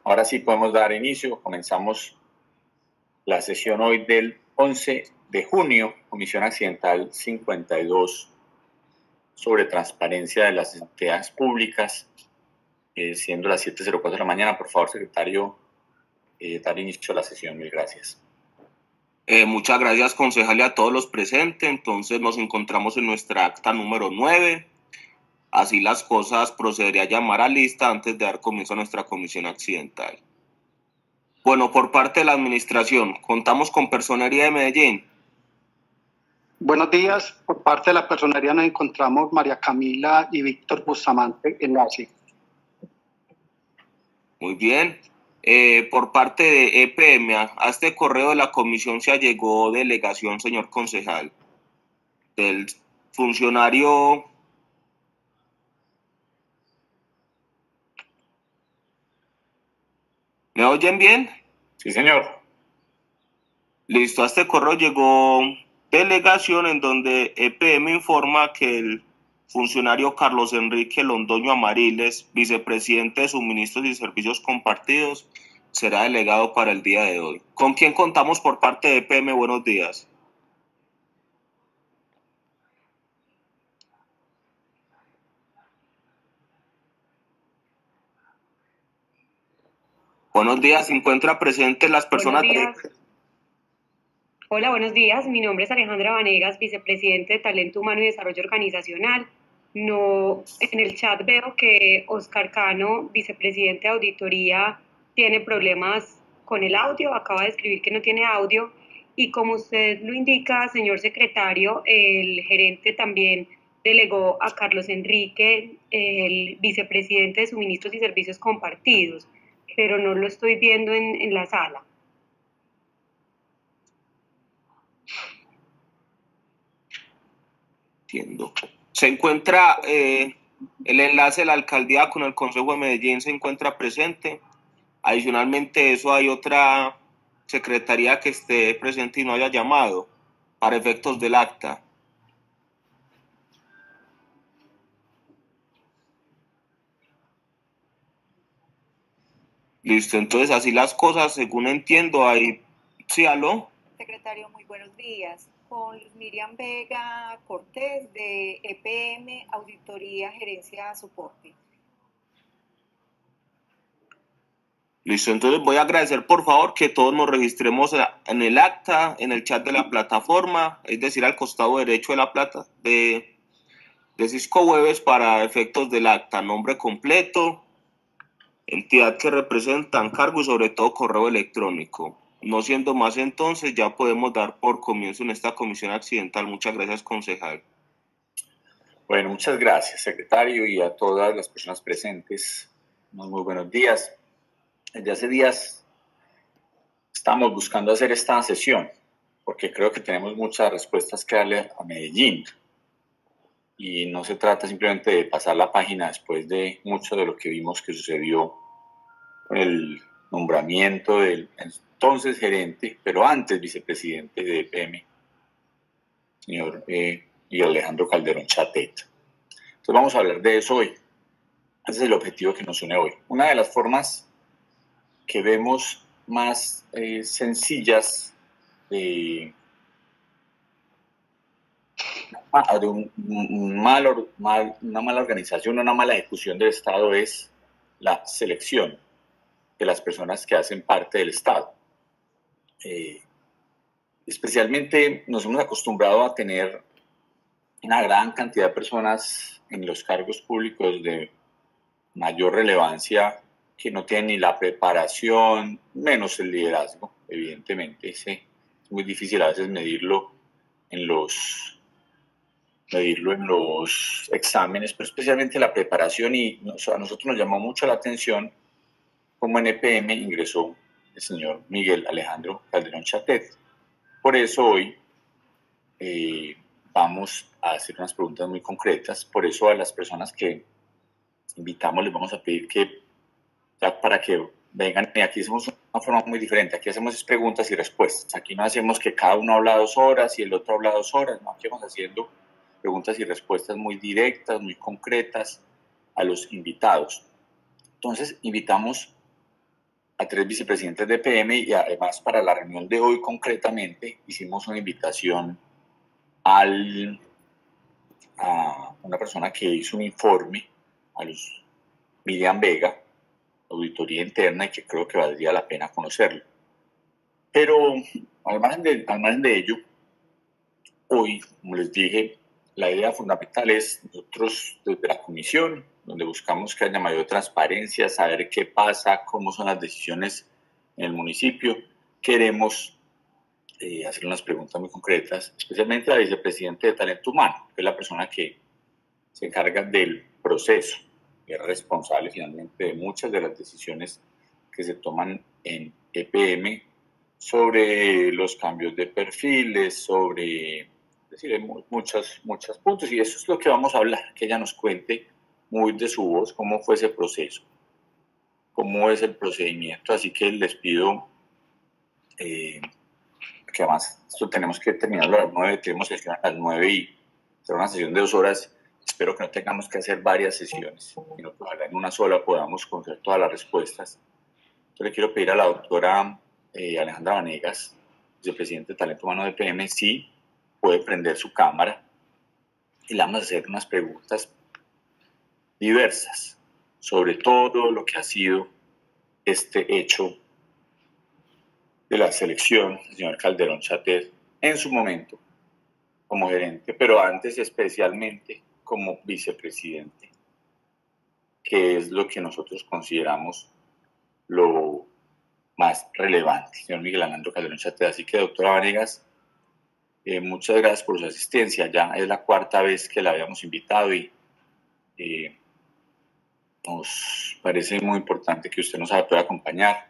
Ahora sí podemos dar inicio. Comenzamos la sesión hoy del 11 de junio, Comisión Accidental 52, sobre transparencia de las entidades públicas, siendo las 7:04 de la mañana. Por favor, secretario, dar inicio a la sesión. Mil gracias. Muchas gracias, concejal, y a todos los presentes. Entonces nos encontramos en nuestra acta número 9. Así las cosas, procedería a llamar a lista antes de dar comienzo a nuestra comisión accidental. Bueno, por parte de la administración, contamos con Personería de Medellín. Buenos días. Por parte de la personería nos encontramos María Camila y Víctor Bustamante, enlace. Muy bien. Por parte de EPM, a este correo de la comisión se allegó delegación, señor concejal, del funcionario. ¿Me oyen bien? Sí, señor. Listo, a este correo llegó delegación en donde EPM informa que el funcionario Carlos Enrique Londoño Amariles, vicepresidente de Suministros y Servicios Compartidos, será delegado para el día de hoy. ¿Con quién contamos por parte de EPM? Buenos días. Buenos días, se encuentra presente las personas. Hola, buenos días. Mi nombre es Alejandra Vanegas, vicepresidente de Talento Humano y Desarrollo Organizacional. No, en el chat veo que Oscar Cano, vicepresidente de Auditoría, tiene problemas con el audio. Acaba de escribir que no tiene audio. Y como usted lo indica, señor secretario, el gerente también delegó a Carlos Enrique, el vicepresidente de Suministros y Servicios Compartidos, pero no lo estoy viendo en la sala. Entiendo. Se encuentra el enlace de la alcaldía con el Consejo de Medellín, se encuentra presente. Adicionalmente eso, hay otra secretaría que esté presente y no haya llamado para efectos del acta. Listo, entonces así las cosas, según entiendo, hay... Sí, ¿aló? Secretario, muy buenos días. Con Miriam Vega Cortés de EPM, Auditoría, Gerencia, Soporte. Listo, entonces voy a agradecer por favor que todos nos registremos en el acta, en el chat de la plataforma, es decir, al costado derecho de la plata de Cisco Webes, para efectos del acta, nombre completo, entidad que representan, cargo y sobre todo correo electrónico. No siendo más, entonces ya podemos dar por comienzo en esta comisión accidental. Muchas gracias, concejal. Bueno, muchas gracias, secretario, y a todas las personas presentes. Muy buenos días. Desde hace días estamos buscando hacer esta sesión porque creo que tenemos muchas respuestas que darle a Medellín. Y no se trata simplemente de pasar la página después de mucho de lo que vimos que sucedió con el nombramiento del entonces gerente, pero antes vicepresidente de EPM, señor Miguel Alejandro Calderón Chatet. Entonces vamos a hablar de eso hoy. Ese es el objetivo que nos une hoy. Una de las formas que vemos más sencillas de una mala organización, una mala ejecución del Estado es la selección de las personas que hacen parte del Estado. Especialmente nos hemos acostumbrado a tener una gran cantidad de personas en los cargos públicos de mayor relevancia que no tienen ni la preparación, menos el liderazgo, evidentemente. Es muy difícil a veces medirlo en los exámenes, pero especialmente la preparación, y a nosotros nos llamó mucho la atención cómo en EPM ingresó el señor Miguel Alejandro Calderón Chatet. Por eso hoy vamos a hacer unas preguntas muy concretas. Por eso a las personas que invitamos les vamos a pedir que, para que vengan, y aquí hacemos una forma muy diferente. Aquí hacemos preguntas y respuestas. Aquí no hacemos que cada uno habla 2 horas y el otro habla 2 horas. No, aquí vamos haciendo preguntas y respuestas muy directas, muy concretas a los invitados. Entonces, invitamos a 3 vicepresidentes de EPM, y además para la reunión de hoy concretamente hicimos una invitación a una persona que hizo un informe, a Miriam Vega, auditoría interna, y que creo que valdría la pena conocerlo. Pero al margen de ello, hoy, como les dije, la idea fundamental es nosotros desde la comisión, donde buscamos que haya mayor transparencia, saber qué pasa, cómo son las decisiones en el municipio. Queremos hacer unas preguntas muy concretas, especialmente a la vicepresidenta de Talento Humano, que es la persona que se encarga del proceso, que es responsable finalmente de muchas de las decisiones que se toman en EPM sobre los cambios de perfiles, sobre muchos puntos, y eso es lo que vamos a hablar, que ella nos cuente muy de su voz cómo fue ese proceso, cómo es el procedimiento. Así que les pido que además esto tenemos que terminarlo a las 9, tenemos sesión a las 9 y será una sesión de 2 horas. Espero que no tengamos que hacer varias sesiones, sino que ojalá en una sola podamos conocer todas las respuestas. Entonces le quiero pedir a la doctora Alejandra Vanegas, vicepresidente de Talento Humano de EPM, si puede prender su cámara y le vamos a hacer unas preguntas diversas sobre todo lo que ha sido este hecho de la selección del señor Calderón Chater en su momento como gerente, pero antes especialmente como vicepresidente, que es lo que nosotros consideramos lo más relevante, señor Miguel Alejandro Calderón Chater. Así que, doctora Vanegas, muchas gracias por su asistencia. Ya es la 4ª vez que la habíamos invitado y nos parece muy importante que usted nos pueda acompañar.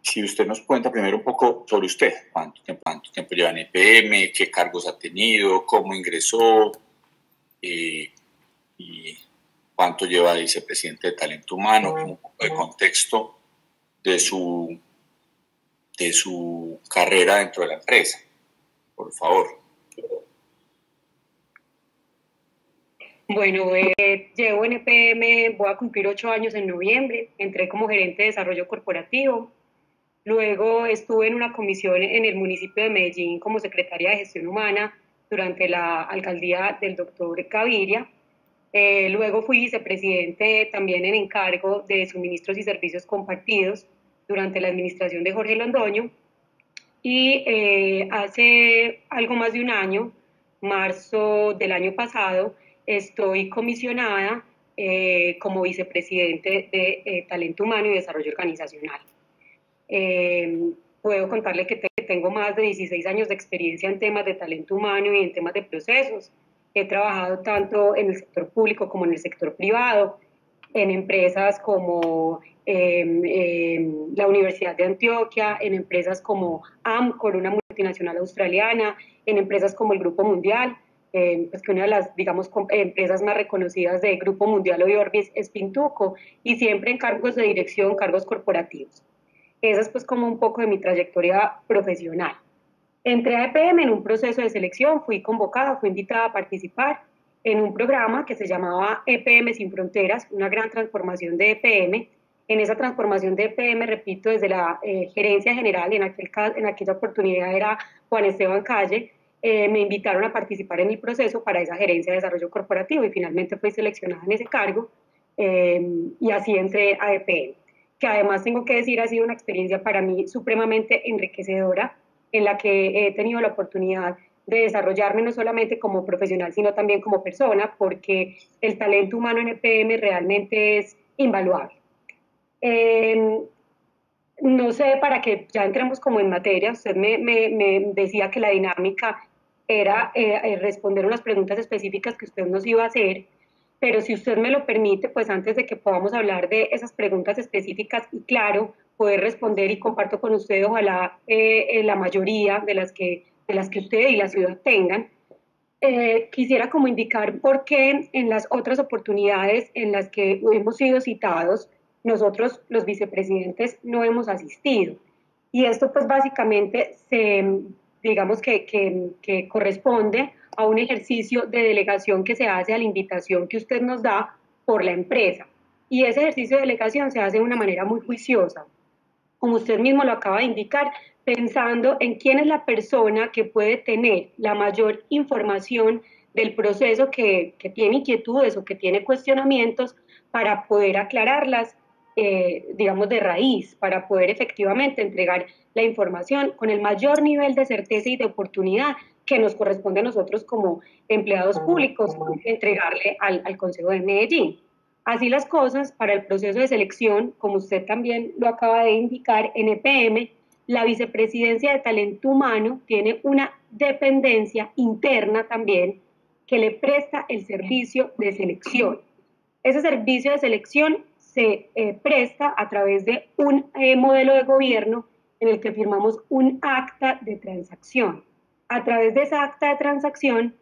Si usted nos cuenta primero un poco sobre usted, cuánto tiempo lleva en EPM, qué cargos ha tenido, cómo ingresó, y cuánto lleva de vicepresidente de Talento Humano, un poco de contexto de su carrera dentro de la empresa, por favor. Bueno, llevo en EPM, voy a cumplir 8 años en noviembre, entré como gerente de desarrollo corporativo, luego estuve en una comisión en el municipio de Medellín como secretaria de gestión humana durante la alcaldía del doctor Gaviria, luego fui vicepresidente también en encargo de suministros y servicios compartidos durante la administración de Jorge Londoño, y hace algo más de un año, marzo del año pasado, estoy comisionada como vicepresidente de Talento Humano y Desarrollo Organizacional. Puedo contarle que tengo más de 16 años de experiencia en temas de talento humano y en temas de procesos. He trabajado tanto en el sector público como en el sector privado, en empresas como la Universidad de Antioquia, en empresas como Amcor, una multinacional australiana, en empresas como el Grupo Mundial, pues que una de las, digamos, empresas más reconocidas del Grupo Mundial hoy Orbis es Pintuco, y siempre en cargos de dirección, cargos corporativos. Esa es pues como un poco de mi trayectoria profesional. Entré a EPM en un proceso de selección, fui convocada, fui invitada a participar en un programa que se llamaba EPM Sin Fronteras, una gran transformación de EPM. En esa transformación de EPM, repito, desde la gerencia general, en aquella oportunidad era Juan Esteban Calle, me invitaron a participar en el proceso para esa gerencia de desarrollo corporativo y finalmente fui seleccionada en ese cargo, y así entré a EPM, que además tengo que decir ha sido una experiencia para mí supremamente enriquecedora, en la que he tenido la oportunidad de desarrollarme no solamente como profesional, sino también como persona, porque el talento humano en EPM realmente es invaluable. No sé, para que ya entremos como en materia, usted me decía que la dinámica era responder unas preguntas específicas que usted nos iba a hacer, pero si usted me lo permite, pues antes de que podamos hablar de esas preguntas específicas y claro, poder responder, y comparto con usted ojalá la mayoría de las que usted y la ciudad tengan, quisiera como indicar por qué en las otras oportunidades en las que hemos sido citados, nosotros los vicepresidentes no hemos asistido. Y esto pues básicamente digamos que corresponde a un ejercicio de delegación que se hace a la invitación que usted nos da por la empresa. y ese ejercicio de delegación se hace de una manera muy juiciosa, como usted mismo lo acaba de indicar, pensando en quién es la persona que puede tener la mayor información del proceso que tiene inquietudes o que tiene cuestionamientos para poder aclararlas, digamos, de raíz, para poder efectivamente entregar la información con el mayor nivel de certeza y de oportunidad que nos corresponde a nosotros como empleados públicos entregarle al Consejo de Medellín. Así las cosas, para el proceso de selección, como usted también lo acaba de indicar, en EPM, la Vicepresidencia de Talento Humano tiene una dependencia interna también que le presta el servicio de selección. Ese servicio de selección se presta a través de un modelo de gobierno en el que firmamos un acta de transacción. A través de esa acta de transacción,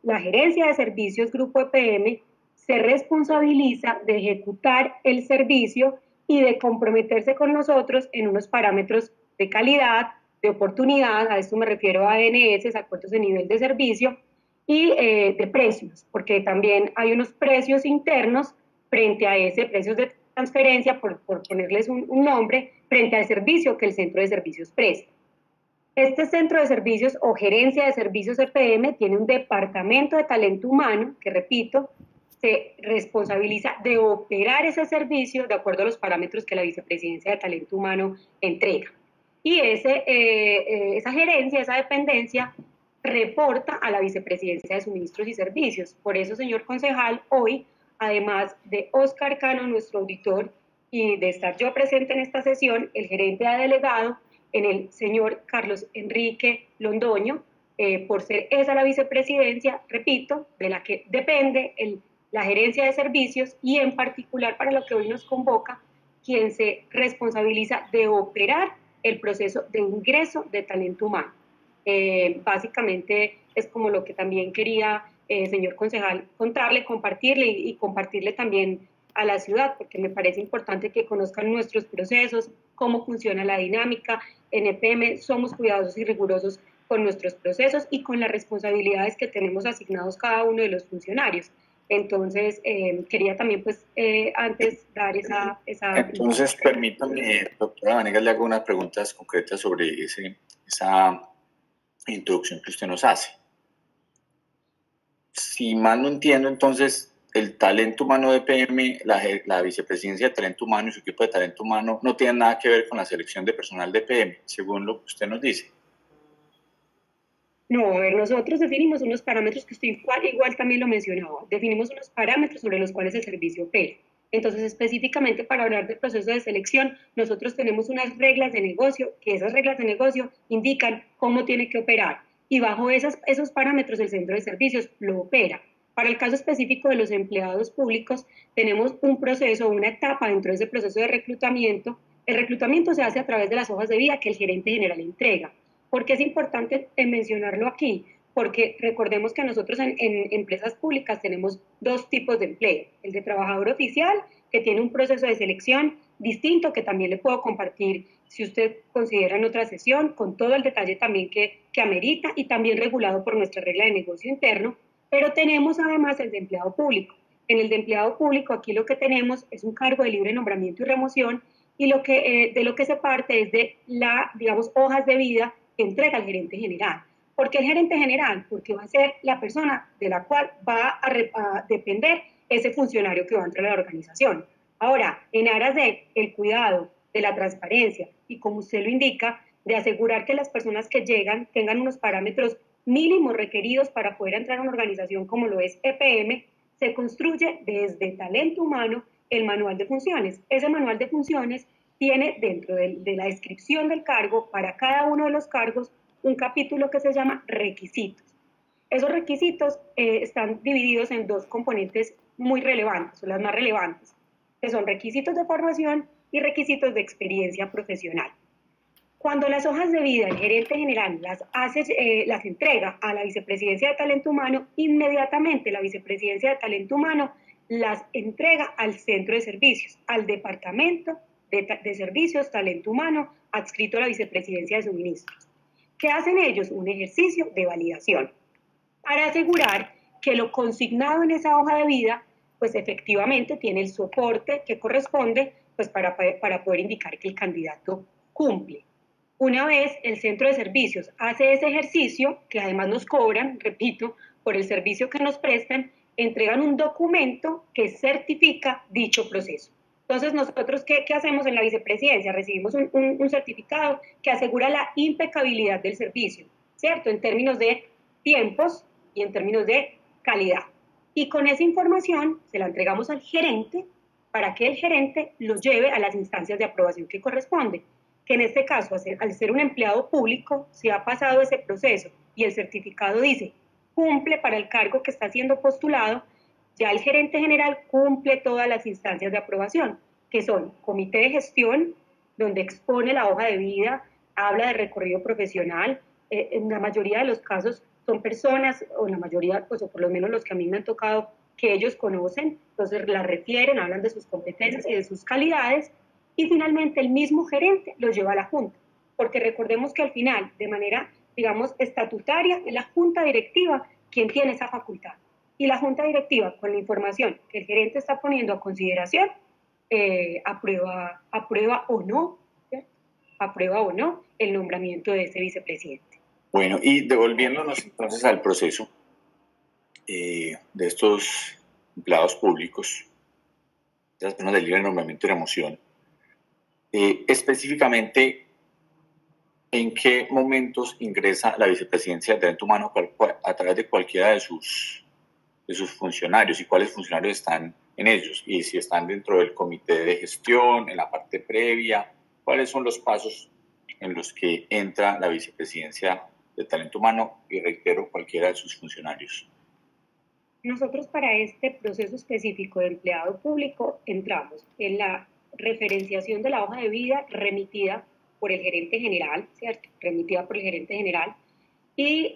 la Gerencia de Servicios Grupo EPM se responsabiliza de ejecutar el servicio y de comprometerse con nosotros en unos parámetros de calidad, de oportunidad, a esto me refiero a ANS, acuerdos de nivel de servicio, y de precios, porque también hay unos precios internos frente a ese, precios de transferencia, por ponerles un nombre, frente al servicio que el centro de servicios presta. Este centro de servicios o gerencia de servicios EPM tiene un departamento de talento humano que, repito, se responsabiliza de operar ese servicio de acuerdo a los parámetros que la Vicepresidencia de Talento Humano entrega. Y esa gerencia, esa dependencia, reporta a la Vicepresidencia de Suministros y Servicios. Por eso, señor concejal, hoy, además de Oscar Cano, nuestro auditor, y de estar yo presente en esta sesión, el gerente ha delegado en el señor Carlos Enrique Londoño, por ser esa la vicepresidencia, repito, de la que depende la gerencia de servicios y en particular para lo que hoy nos convoca, quien se responsabiliza de operar el proceso de ingreso de talento humano. Básicamente es como lo que también quería, señor concejal, contarle, compartirle y compartirle también a la ciudad, porque me parece importante que conozcan nuestros procesos, cómo funciona la dinámica. En EPM somos cuidadosos y rigurosos con nuestros procesos y con las responsabilidades que tenemos asignados cada uno de los funcionarios. Entonces, quería también, pues, antes dar esa... Entonces, permítame, doctora Vanegas, le hago unas preguntas concretas sobre esa introducción que usted nos hace. Si mal no entiendo, entonces, el talento humano de EPM, la vicepresidencia de talento humano y su equipo de talento humano no tienen nada que ver con la selección de personal de EPM, según lo que usted nos dice. No, a ver, nosotros definimos unos parámetros que usted igual también lo mencionaba, definimos unos parámetros sobre los cuales el servicio opera. Entonces, específicamente para hablar del proceso de selección, nosotros tenemos unas reglas de negocio, que esas reglas de negocio indican cómo tiene que operar, y bajo esos parámetros el centro de servicios lo opera. Para el caso específico de los empleados públicos, tenemos un proceso, una etapa dentro de ese proceso de reclutamiento. El reclutamiento se hace a través de las hojas de vida que el gerente general entrega. ¿Por qué es importante mencionarlo aquí? Porque recordemos que nosotros en empresas públicas tenemos dos tipos de empleo. El de trabajador oficial, que tiene un proceso de selección distinto, que también le puedo compartir si usted considera en otra sesión, con todo el detalle también que amerita y también regulado por nuestra regla de negocio interno. Pero tenemos además el de empleado público. En el de empleado público aquí lo que tenemos es un cargo de libre nombramiento y remoción y de lo que se parte es de digamos, hojas de vida que entrega el gerente general. ¿Por qué el gerente general? Porque va a ser la persona de la cual va a depender ese funcionario que va a entrar a la organización. Ahora, en aras de el cuidado, de la transparencia y como usted lo indica, de asegurar que las personas que llegan tengan unos parámetros mínimos requeridos para poder entrar a una organización como lo es EPM, se construye desde talento humano el manual de funciones. Ese manual de funciones tiene dentro de la descripción del cargo, para cada uno de los cargos, un capítulo que se llama requisitos. Esos requisitos están divididos en dos componentes muy relevantes, o las más relevantes, que son requisitos de formación y requisitos de experiencia profesional. Cuando las hojas de vida el gerente general las entrega a la Vicepresidencia de Talento Humano, inmediatamente la Vicepresidencia de Talento Humano las entrega al centro de servicios, al departamento de servicios, talento humano, adscrito a la Vicepresidencia de Suministros. ¿Qué hacen ellos? Un ejercicio de validación para asegurar que lo consignado en esa hoja de vida pues efectivamente tiene el soporte que corresponde pues para poder indicar que el candidato cumple. Una vez el centro de servicios hace ese ejercicio, que además nos cobran, repito, por el servicio que nos prestan, entregan un documento que certifica dicho proceso. Entonces, nosotros, ¿qué hacemos en la vicepresidencia? Recibimos un certificado que asegura la impecabilidad del servicio, ¿cierto? En términos de tiempos y en términos de calidad. Y con esa información se la entregamos al gerente para que el gerente lo lleve a las instancias de aprobación que corresponden, que en este caso, al ser un empleado público, se ha pasado ese proceso y el certificado dice, cumple para el cargo que está siendo postulado, ya el gerente general cumple todas las instancias de aprobación, que son comité de gestión, donde expone la hoja de vida, habla de recorrido profesional, en la mayoría de los casos son personas, o la mayoría, pues, o por lo menos los que a mí me han tocado, que ellos conocen, entonces la refieren, hablan de sus competencias y de sus calidades, y finalmente el mismo gerente lo lleva a la Junta, porque recordemos que al final, de manera, digamos, estatutaria, es la Junta Directiva quien tiene esa facultad. Y la Junta Directiva, con la información que el gerente está poniendo a consideración, aprueba o no, ¿cierto? Aprueba o no el nombramiento de ese vicepresidente. Bueno, y devolviéndonos entonces al proceso de estos empleados públicos, de las personas del libre nombramiento y remoción, específicamente, ¿en qué momentos ingresa la vicepresidencia de talento humano a través de cualquiera de sus funcionarios y cuáles funcionarios están en ellos? Y si están dentro del comité de gestión, en la parte previa, ¿cuáles son los pasos en los que entra la vicepresidencia de talento humano y, reitero, cualquiera de sus funcionarios? Nosotros para este proceso específico de empleado público entramos en la referenciación de la hoja de vida remitida por el gerente general, ¿cierto? Remitida por el gerente general. Y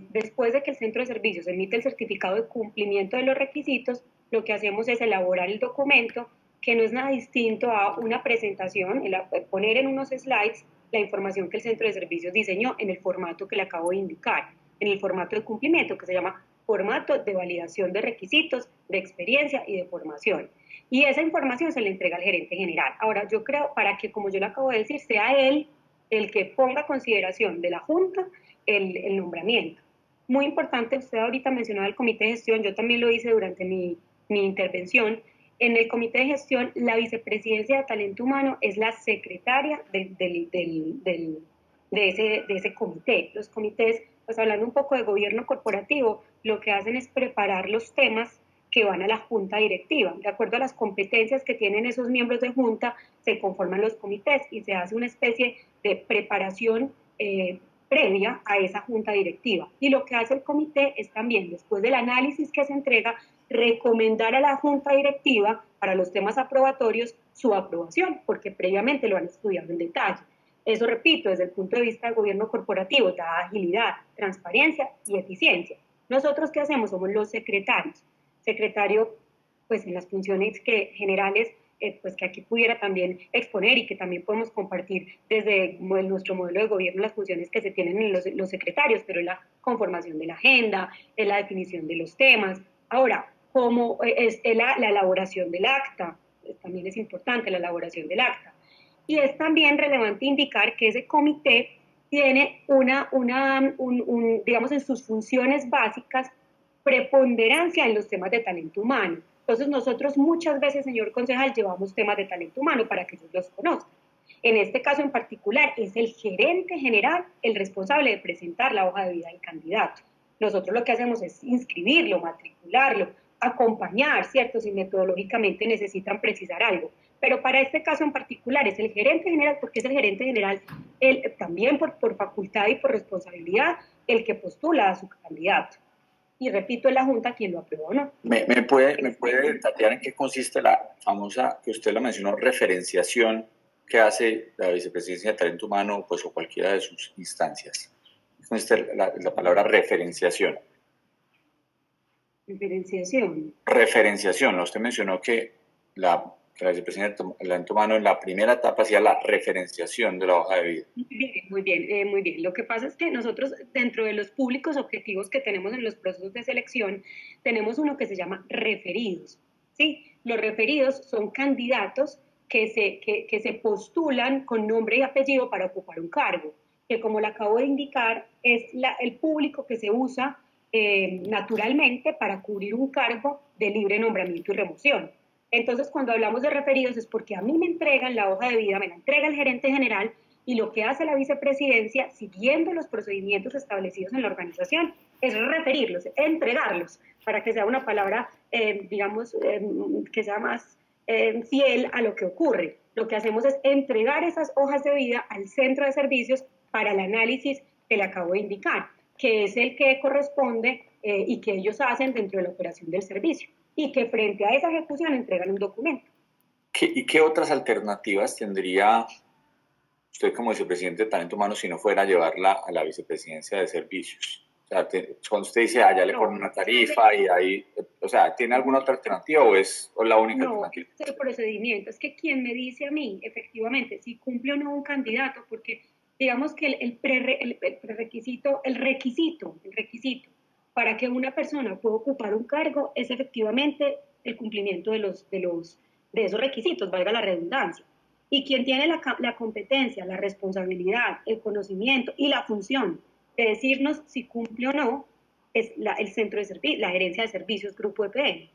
después de que el centro de servicios emite el certificado de cumplimiento de los requisitos, lo que hacemos es elaborar el documento, que no es nada distinto a una presentación, poner en unos slides la información que el centro de servicios diseñó en el formato que le acabo de indicar, en el formato de cumplimiento, que se llama formato de validación de requisitos, de experiencia y de formación. Y esa información se le entrega al gerente general. Ahora, yo creo, para que, como yo le acabo de decir, sea él el que ponga a consideración de la Junta el nombramiento. Muy importante, usted ahorita mencionaba el comité de gestión, yo también lo hice durante mi intervención. En el comité de gestión, la vicepresidencia de talento humano es la secretaria de ese comité. Los comités, pues hablando un poco de gobierno corporativo, lo que hacen es preparar los temas que van a la junta directiva. De acuerdo a las competencias que tienen esos miembros de junta, se conforman los comités y se hace una especie de preparación previa a esa junta directiva. Y lo que hace el comité es también, después del análisis que se entrega, recomendar a la junta directiva para los temas aprobatorios su aprobación, porque previamente lo han estudiado en detalle. Eso, repito, desde el punto de vista del gobierno corporativo, da agilidad, transparencia y eficiencia. Nosotros, ¿qué hacemos? Somos los secretarios. Secretario, pues en las funciones generales, pues que aquí pudiera también exponer y que también podemos compartir desde nuestro modelo de gobierno las funciones que se tienen en los secretarios, pero es la conformación de la agenda, es la definición de los temas. Ahora, como es la elaboración del acta, también es importante la elaboración del acta. Y es también relevante indicar que ese comité tiene digamos, en sus funciones básicas, preponderancia en los temas de talento humano. Entonces nosotros muchas veces, señor concejal, llevamos temas de talento humano para que ellos los conozcan. En este caso en particular es el gerente general el responsable de presentar la hoja de vida del candidato. Nosotros lo que hacemos es inscribirlo, matricularlo, acompañar, ¿cierto? Si metodológicamente necesitan precisar algo. Pero para este caso en particular es el gerente general, porque es el gerente general, también por facultad y por responsabilidad, el que postula a su candidato. Y repito, es la Junta quien lo aprueba o no. ¿Me puede detallar en qué consiste la famosa, que usted la mencionó, referenciación que hace la vicepresidencia de talento humano, pues, o cualquiera de sus instancias? Consiste la palabra referenciación. Referenciación. Referenciación. Usted mencionó que la vicepresidencia de talento humano en la primera etapa hacía la referenciación de la hoja de vida. Muy bien. Lo que pasa es que nosotros, dentro de los públicos objetivos que tenemos en los procesos de selección, tenemos uno que se llama referidos. ¿sí? Los referidos son candidatos que se postulan con nombre y apellido para ocupar un cargo, que como le acabo de indicar, es el público que se usa naturalmente para cubrir un cargo de libre nombramiento y remoción. Entonces, cuando hablamos de referidos es porque a mí me entregan la hoja de vida, me la entrega el gerente general, y lo que hace la vicepresidencia, siguiendo los procedimientos establecidos en la organización, es referirlos, entregarlos, para que sea una palabra, digamos, que sea más fiel a lo que ocurre. Lo que hacemos es entregar esas hojas de vida al centro de servicios para el análisis que le acabo de indicar, que es el que corresponde y que ellos hacen dentro de la operación del servicio, y que frente a esa ejecución entregan un documento. ¿Y qué otras alternativas tendría usted como vicepresidente de Talento Humano si no fuera a llevarla a la vicepresidencia de servicios? O sea, cuando usted dice, ya le ponen una tarifa y ahí, o sea, ¿tiene alguna otra alternativa o es la única alternativa? No, el procedimiento es que quien me dice a mí, efectivamente, si cumple o no un candidato, porque digamos que el requisito para que una persona pueda ocupar un cargo es efectivamente el cumplimiento de esos requisitos, valga la redundancia. Y quien tiene la competencia, la responsabilidad, el conocimiento y la función de decirnos si cumple o no es el centro de servicios, la gerencia de servicios Grupo EPM,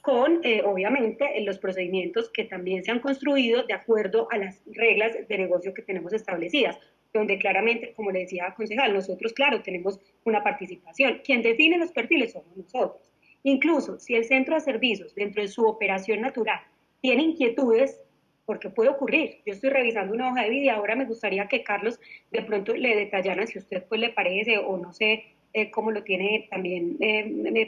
con obviamente los procedimientos que también se han construido de acuerdo a las reglas de negocio que tenemos establecidas, donde claramente, como le decía concejal, nosotros, claro, tenemos una participación. Quien define los perfiles somos nosotros. Incluso si el centro de servicios, dentro de su operación natural, tiene inquietudes, porque puede ocurrir. Yo estoy revisando una hoja de vida y ahora me gustaría que Carlos de pronto le detallara si a usted pues le parece o no sé cómo lo tiene también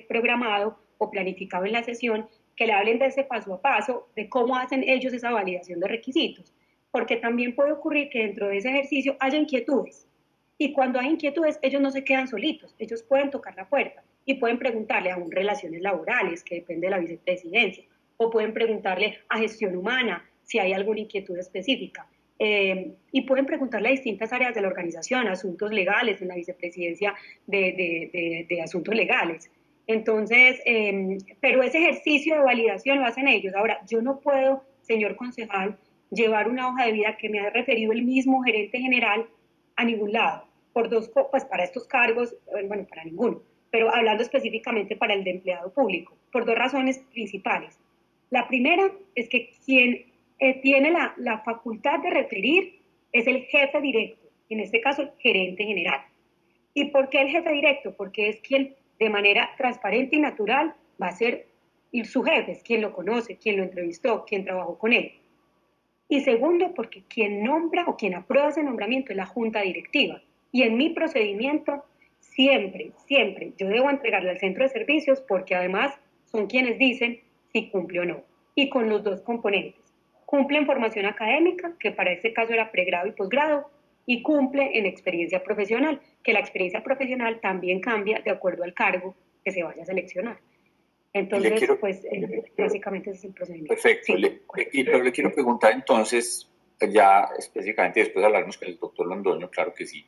programado o planificado en la sesión, que le hablen de ese paso a paso, de cómo hacen ellos esa validación de requisitos, porque también puede ocurrir que dentro de ese ejercicio haya inquietudes, y cuando hay inquietudes ellos no se quedan solitos, ellos pueden tocar la puerta y pueden preguntarle a relaciones laborales, que depende de la vicepresidencia, o pueden preguntarle a gestión humana si hay alguna inquietud específica. Y pueden preguntarle a distintas áreas de la organización, asuntos legales, en la vicepresidencia de asuntos legales. Entonces, pero ese ejercicio de validación lo hacen ellos. Ahora, yo no puedo, señor concejal, llevar una hoja de vida que me ha referido el mismo gerente general a ningún lado, pues para estos cargos, bueno, para ninguno, pero hablando específicamente para el de empleado público, por dos razones principales. La primera es que quien tiene la facultad de referir es el jefe directo, en este caso el gerente general. ¿Y por qué el jefe directo? Porque es quien de manera transparente y natural va a ser su jefe, es quien lo conoce, quien lo entrevistó, quien trabajó con él. Y segundo, porque quien nombra o quien aprueba ese nombramiento es la junta directiva. Y en mi procedimiento, siempre, yo debo entregarle al centro de servicios porque además son quienes dicen si cumple o no. Y con los dos componentes. Cumple en formación académica, que para este caso era pregrado y posgrado, y cumple en experiencia profesional, que la experiencia profesional también cambia de acuerdo al cargo que se vaya a seleccionar. Entonces, pues, básicamente ese es el procedimiento. Perfecto. Sí, pero le quiero preguntar entonces, ya específicamente, después hablarnos con el doctor Londoño, claro que sí.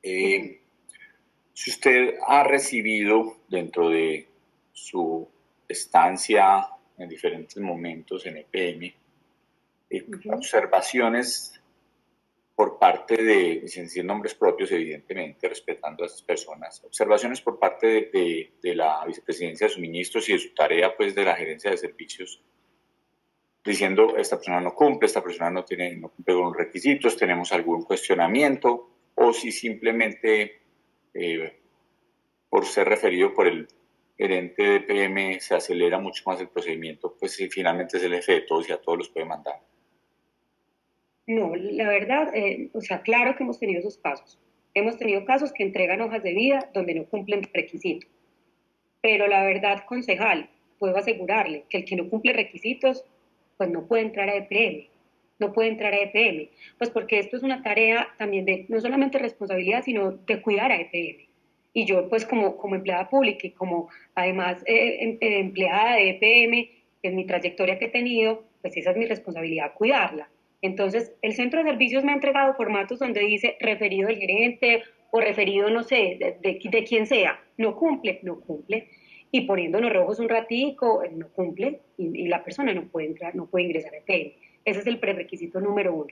Si usted ha recibido dentro de su estancia en diferentes momentos en EPM, observaciones por parte de, sin decir nombres propios, evidentemente, respetando a esas personas, observaciones por parte de la vicepresidencia de suministros y de su tarea, pues, de la gerencia de servicios, diciendo, esta persona no cumple, esta persona no cumple con los requisitos, tenemos algún cuestionamiento, o si simplemente, por ser referido por el gerente de EPM, se acelera mucho más el procedimiento, pues si finalmente es el jefe de todos y a todos los puede mandar. No, la verdad, o sea, claro que hemos tenido esos casos. Hemos tenido casos que entregan hojas de vida donde no cumplen requisitos. Pero la verdad, concejal, puedo asegurarle que el que no cumple requisitos, pues no puede entrar a EPM. No puede entrar a EPM. Pues porque esto es una tarea también de, no solamente responsabilidad, sino de cuidar a EPM. Y yo, pues como empleada pública y como además empleada de EPM, en mi trayectoria que he tenido, pues esa es mi responsabilidad, cuidarla. Entonces, el centro de servicios me ha entregado formatos donde dice referido del gerente o referido, no sé, de quien sea. No cumple, no cumple. y poniéndonos rojos un ratico, no cumple y la persona no puede entrar, no puede ingresar a EPM. Ese es el prerequisito número 1.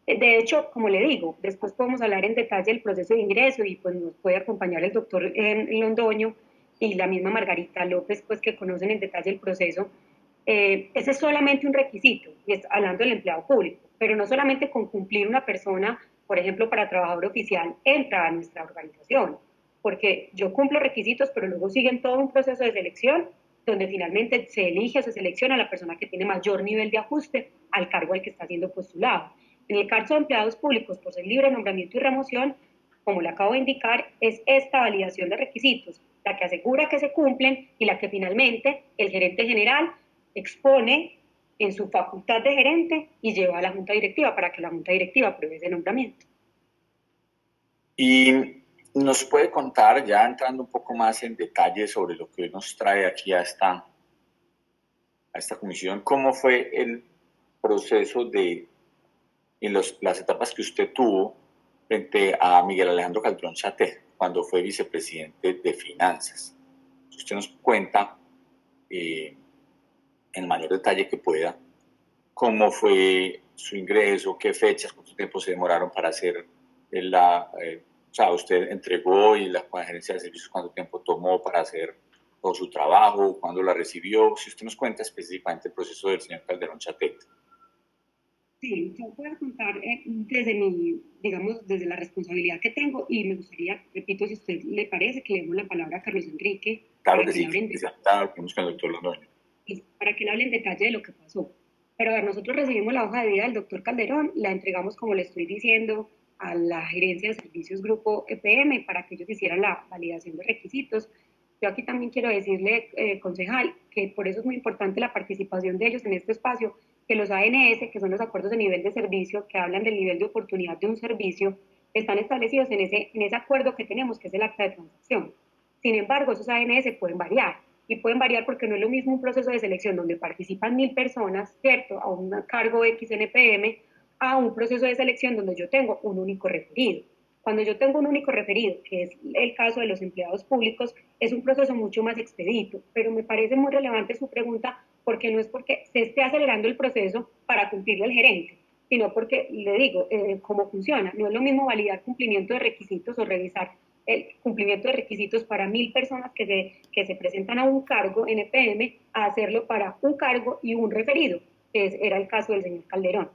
De hecho, como le digo, después podemos hablar en detalle del proceso de ingreso y pues nos puede acompañar el doctor Londoño y la misma Margarita López, pues que conocen en detalle el proceso. Ese es solamente un requisito, y es hablando del empleado público, pero no solamente con cumplir una persona, por ejemplo, para trabajador oficial, entra a nuestra organización, porque yo cumplo requisitos, pero luego siguen todo un proceso de selección, donde finalmente se elige o se selecciona a la persona que tiene mayor nivel de ajuste al cargo al que está siendo postulado. En el caso de empleados públicos, por ser libre nombramiento y remoción, como le acabo de indicar, es esta validación de requisitos, la que asegura que se cumplen y la que finalmente el gerente general expone en su facultad de gerente y lleva a la junta directiva para que la junta directiva apruebe ese nombramiento. Y nos puede contar, ya entrando un poco más en detalle sobre lo que nos trae aquí a esta comisión, cómo fue el proceso en las etapas que usted tuvo frente a Miguel Alejandro Calderón Chaté, cuando fue vicepresidente de Finanzas. Si usted nos cuenta en el mayor detalle que pueda, cómo fue su ingreso, qué fechas, cuánto tiempo se demoraron para hacer o sea, usted entregó y la gerencia de servicios cuánto tiempo tomó para hacer todo su trabajo, cuándo la recibió. Si usted nos cuenta específicamente el proceso del señor Calderón Chaté. Sí, yo puedo contar desde mi, digamos, desde la responsabilidad que tengo y me gustaría, repito, si a usted le parece, que le demos la palabra a Carlos Enrique. Claro que sí, que se ha con el doctor Londoño. Para que él hable en detalle de lo que pasó. Pero a ver, nosotros recibimos la hoja de vida del doctor Calderón, la entregamos, como le estoy diciendo, a la gerencia de servicios grupo EPM para que ellos hicieran la validación de requisitos. Yo aquí también quiero decirle, concejal, que por eso es muy importante la participación de ellos en este espacio, que los ANS, que son los acuerdos de nivel de servicio, que hablan del nivel de oportunidad de un servicio, están establecidos en ese acuerdo que tenemos, que es el acta de transacción. Sin embargo, esos ANS pueden variar, y pueden variar porque no es lo mismo un proceso de selección donde participan 1000 personas, ¿cierto?, a un cargo X en EPM, a un proceso de selección donde yo tengo un único referido. Cuando yo tengo un único referido, que es el caso de los empleados públicos, es un proceso mucho más expedito, pero me parece muy relevante su pregunta porque no es porque se esté acelerando el proceso para cumplirle al gerente, sino porque, le digo, cómo funciona. No es lo mismo validar cumplimiento de requisitos o revisar el cumplimiento de requisitos para 1000 personas que se presentan a un cargo en EPM, a hacerlo para un cargo y un referido, que era el caso del señor Calderón.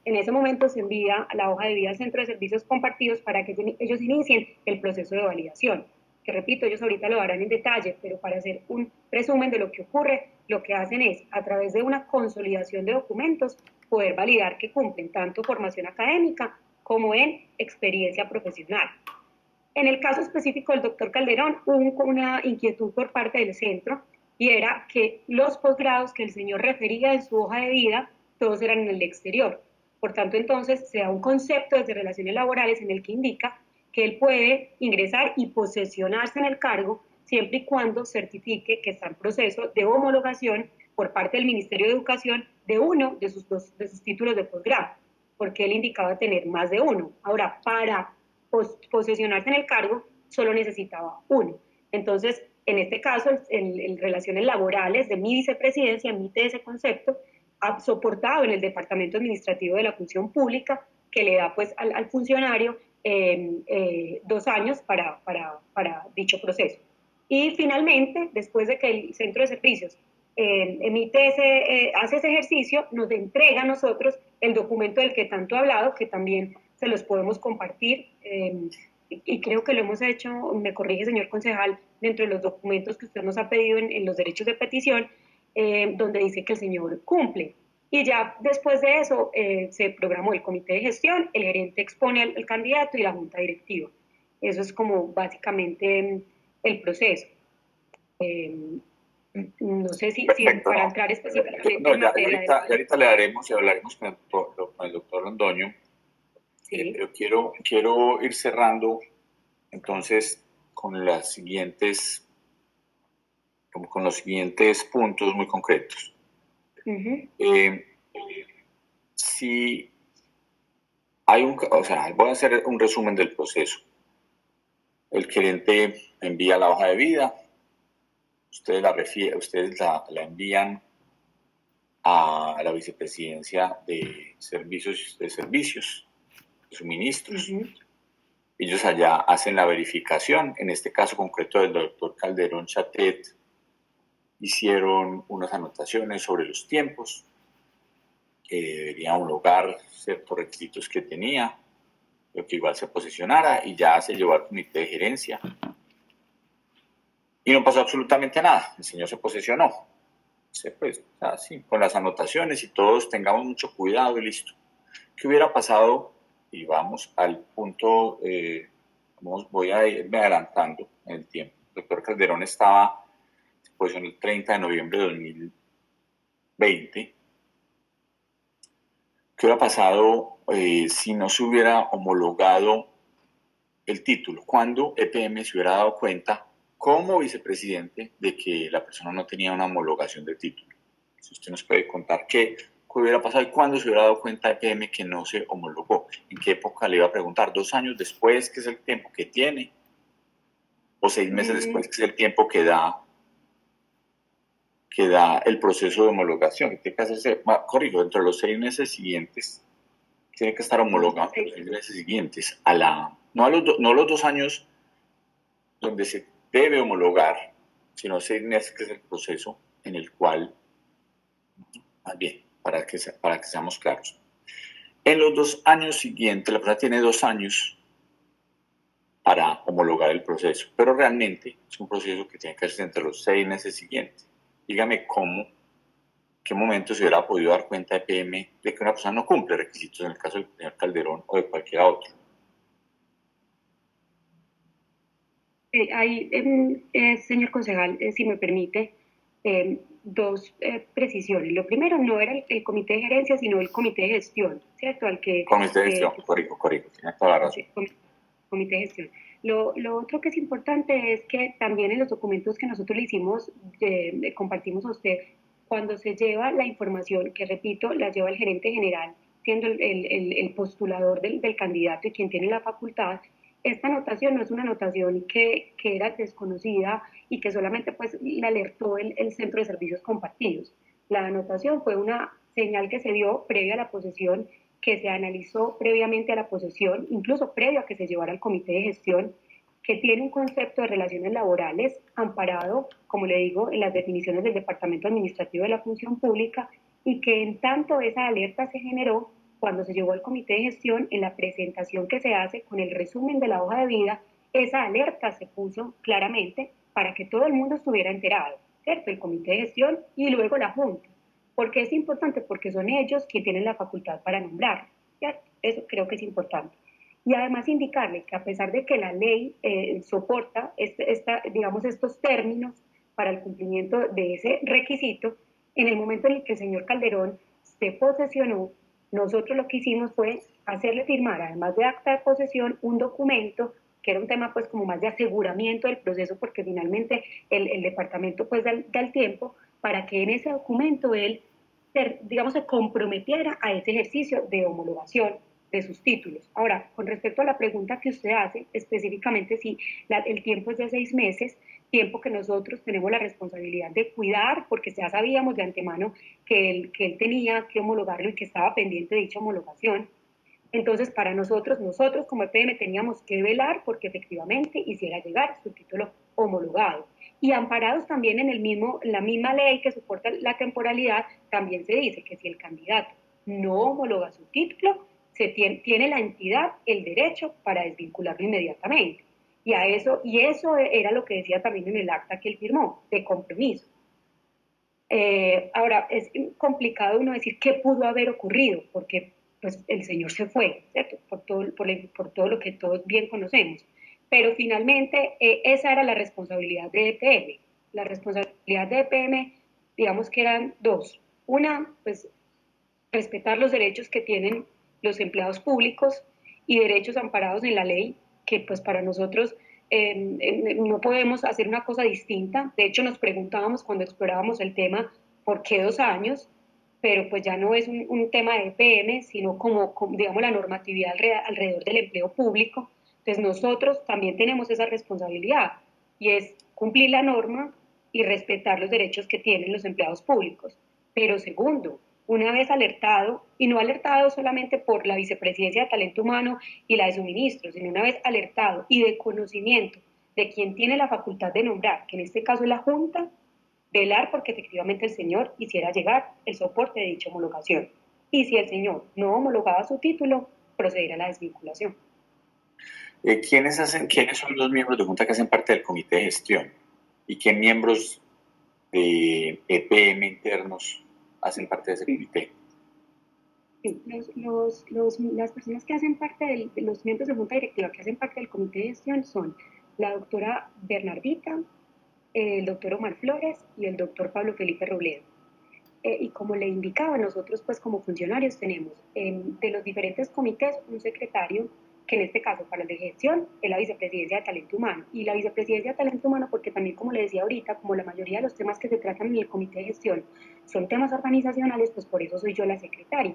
En ese momento se envía la hoja de vida al Centro de Servicios Compartidos para que ellos inicien el proceso de validación, que repito, ellos ahorita lo harán en detalle, pero para hacer un resumen de lo que ocurre, lo que hacen es, a través de una consolidación de documentos, poder validar que cumplen tanto formación académica como en experiencia profesional. En el caso específico del doctor Calderón, hubo una inquietud por parte del centro y era que los posgrados que el señor refería en su hoja de vida, todos eran en el exterior. Por tanto, entonces, se da un concepto desde relaciones laborales en el que indica que él puede ingresar y posesionarse en el cargo siempre y cuando certifique que está en proceso de homologación por parte del Ministerio de Educación de uno de sus títulos de posgrado, porque él indicaba tener más de uno. Ahora, para posesionarse en el cargo, solo necesitaba uno. Entonces, en este caso, en relaciones laborales de mi vicepresidencia emite ese concepto soportado en el Departamento Administrativo de la Función Pública, que le da pues al funcionario 2 años para dicho proceso. Y finalmente, después de que el Centro de Servicios hace ese ejercicio, nos entrega a nosotros el documento del que tanto he hablado, que también se los podemos compartir, y creo que lo hemos hecho, me corrige señor concejal, dentro de los documentos que usted nos ha pedido en los derechos de petición, donde dice que el señor cumple. Y ya después de eso se programó el comité de gestión, el gerente expone al candidato y la junta directiva. Eso es como básicamente el proceso. No sé si para entrar específicamente en materia. Ya ahorita le daremos y hablaremos con el doctor Londoño, sí. Pero quiero ir cerrando entonces con los siguientes puntos muy concretos. Si hay voy a hacer un resumen del proceso. El gerente envía la hoja de vida, ustedes la envían a la vicepresidencia de servicios, de suministros. Ellos allá hacen la verificación. En este caso concreto del doctor Calderón Chatet, hicieron unas anotaciones sobre los tiempos que debería homologar ciertos requisitos que tenía, pero que igual se posicionara, y ya se llevó al comité de gerencia. Y no pasó absolutamente nada. El señor se posesionó. Pues, así, con las anotaciones y todos tengamos mucho cuidado y listo. ¿Qué hubiera pasado? Y vamos al punto, voy a irme adelantando en el tiempo. El doctor Calderón se posicionó el 30 de noviembre de 2020. ¿Qué hubiera pasado si no se hubiera homologado el título? ¿Cuándo EPM se hubiera dado cuenta como vicepresidente de que la persona no tenía una homologación de título? Si usted nos puede contar qué hubiera pasado y cuándo se hubiera dado cuenta EPM que no se homologó. ¿En qué época? Le iba a preguntar, 2 años después, que es el tiempo que tiene, o 6 meses después, que es el tiempo que da el proceso de homologación. Tiene que hacerse, corrijo, dentro de los 6 meses siguientes, tiene que estar homologado en los 6 meses siguientes, no los 2 años donde se debe homologar, sino 6 meses, que es el proceso en el cual, más bien, para que seamos claros. En los 2 años siguientes, la persona tiene 2 años para homologar el proceso, pero realmente es un proceso que tiene que hacerse entre los 6 meses siguientes. Dígame qué momento se hubiera podido dar cuenta EPM de que una persona no cumple requisitos, en el caso del señor Calderón o de cualquier otro. Señor concejal, si me permite, 2 precisiones. Lo primero, no era el comité de gerencia, sino el comité de gestión, ¿cierto? Comité de gestión, corrijo, tiene toda la razón. Comité de gestión. Lo otro que es importante es que también en los documentos que nosotros le hicimos, compartimos a usted, cuando se lleva la información, que repito, la lleva el gerente general, siendo el postulador del candidato y quien tiene la facultad. Esta anotación no es una anotación que era desconocida y que solamente pues la alertó el Centro de Servicios Compartidos. La anotación fue una señal que se dio previa a la posesión, que se analizó previamente a la posesión, incluso previo a que se llevara al comité de gestión, que tiene un concepto de relaciones laborales amparado, como le digo, en las definiciones del Departamento Administrativo de la Función Pública, y que en tanto esa alerta se generó cuando se llegó al comité de gestión, en la presentación que se hace con el resumen de la hoja de vida, esa alerta se puso claramente para que todo el mundo estuviera enterado, ¿cierto? El comité de gestión y luego la Junta. ¿Por qué es importante? Porque son ellos quienes tienen la facultad para nombrar, ¿cierto? Eso creo que es importante. Y además indicarle que a pesar de que la ley soporta estos términos para el cumplimiento de ese requisito, en el momento en el que el señor Calderón se posesionó, nosotros lo que hicimos fue hacerle firmar, además de acta de posesión, un documento que era un tema pues como más de aseguramiento del proceso, porque finalmente el departamento pues da el tiempo para que en ese documento él, se comprometiera a ese ejercicio de homologación de sus títulos. Ahora, con respecto a la pregunta que usted hace, específicamente si el tiempo es de 6 meses, tiempo que nosotros tenemos la responsabilidad de cuidar, porque ya sabíamos de antemano que él tenía que homologarlo y que estaba pendiente de dicha homologación. Entonces, para nosotros como EPM teníamos que velar porque efectivamente hiciera llegar su título homologado. Y amparados también en la misma ley que soporta la temporalidad, también se dice que si el candidato no homologa su título, tiene la entidad el derecho para desvincularlo inmediatamente. Y eso era lo que decía también en el acta que él firmó, de compromiso. Ahora, es complicado uno decir qué pudo haber ocurrido, porque pues, el señor se fue, ¿cierto? Por todo lo que todos bien conocemos. Pero finalmente, esa era la responsabilidad de EPM. La responsabilidad de EPM, digamos que eran 2. Una, pues, respetar los derechos que tienen los empleados públicos y derechos amparados en la ley, que pues para nosotros no podemos hacer una cosa distinta. De hecho, nos preguntábamos cuando explorábamos el tema, ¿por qué 2 años? Pero pues ya no es un tema de EPM, sino como digamos, la normatividad alrededor del empleo público. Entonces nosotros también tenemos esa responsabilidad, y es cumplir la norma y respetar los derechos que tienen los empleados públicos. Pero segundo, una vez alertado, y no alertado solamente por la Vicepresidencia de Talento Humano y la de Suministros, sino una vez alertado y de conocimiento de quien tiene la facultad de nombrar, que en este caso es la Junta, velar porque efectivamente el señor hiciera llegar el soporte de dicha homologación. Y si el señor no homologaba su título, proceder a la desvinculación. ¿Quiénes son los miembros de Junta que hacen parte del comité de gestión? ¿Y qué miembros de EPM internos hacen parte de ese comité? Sí, las personas que hacen parte de los miembros de Junta Directiva que hacen parte del comité de gestión son la doctora Bernardita, el doctor Omar Flores y el doctor Pablo Felipe Robledo. Y como le indicaba, nosotros pues como funcionarios tenemos de los diferentes comités un secretario, que en este caso para la gestión es la Vicepresidencia de Talento Humano. Y la Vicepresidencia de Talento Humano porque también, como le decía ahorita, como la mayoría de los temas que se tratan en el comité de gestión son temas organizacionales, pues por eso soy yo la secretaria.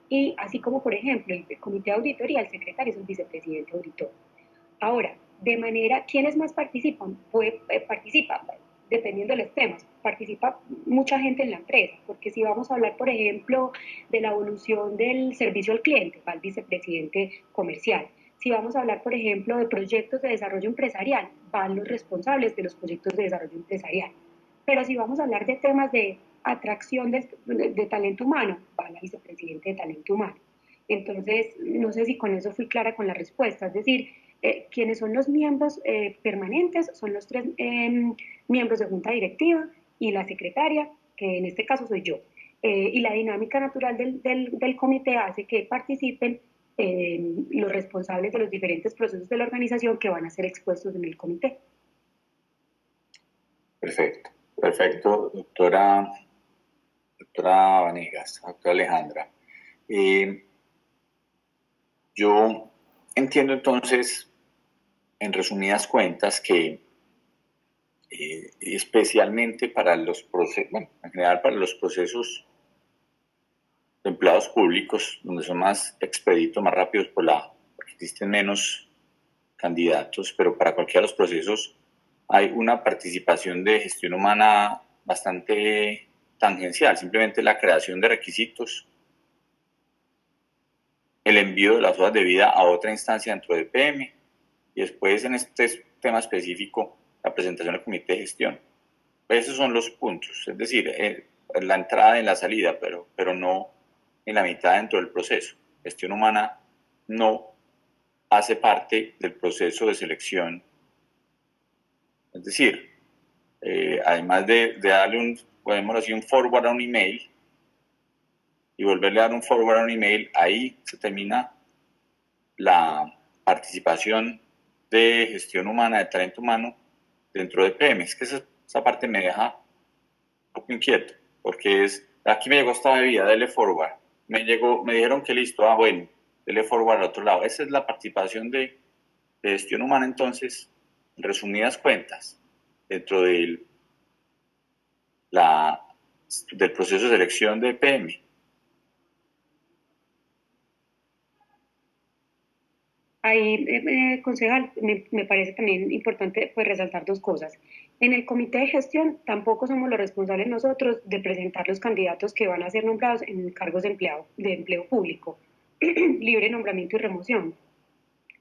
Y así como, por ejemplo, el comité de auditoría, el secretario es el vicepresidente auditor. Ahora, de manera, ¿quiénes más participan? Pues participan, dependiendo de los temas, participa mucha gente en la empresa, porque si vamos a hablar, por ejemplo, de la evolución del servicio al cliente, va el vicepresidente comercial. Si vamos a hablar, por ejemplo, de proyectos de desarrollo empresarial, van los responsables de los proyectos de desarrollo empresarial. Pero si vamos a hablar de temas de atracción de talento humano, va la vicepresidente de talento humano. Entonces, no sé si con eso fui clara con la respuesta, es decir, quienes son los miembros permanentes son los 3 miembros de junta directiva y la secretaria, que en este caso soy yo. Y la dinámica natural del comité hace que participen los responsables de los diferentes procesos de la organización que van a ser expuestos en el comité. Perfecto, perfecto, doctora Vanegas, doctora Alejandra. Yo entiendo entonces, en resumidas cuentas, que especialmente para los procesos, bueno, en general para los procesos de empleados públicos, donde son más expeditos, más rápidos porque existen menos candidatos, pero para cualquiera de los procesos hay una participación de gestión humana bastante tangencial, simplemente la creación de requisitos, el envío de las hojas de vida a otra instancia dentro de EPM y después en este tema específico la presentación al comité de gestión. Esos son los puntos, es decir, la entrada y la salida, pero no en la mitad dentro del proceso. Gestión humana no hace parte del proceso de selección. Es decir, además de darle podemos decir, un forward a un email y volverle a dar un forward a un email, ahí se termina la participación de gestión humana, de talento humano dentro de EPM. Es que esa parte me deja un poco inquieto, porque aquí me llegó esta bebida, dele forward. Me dijeron que listo, bueno, dele forward al otro lado. Esa es la participación de gestión humana, entonces, en resumidas cuentas, dentro del proceso de selección de EPM. Ahí, concejal, me parece también importante pues, resaltar 2 cosas. En el comité de gestión tampoco somos los responsables nosotros de presentar los candidatos que van a ser nombrados en cargos de empleo público, libre nombramiento y remoción.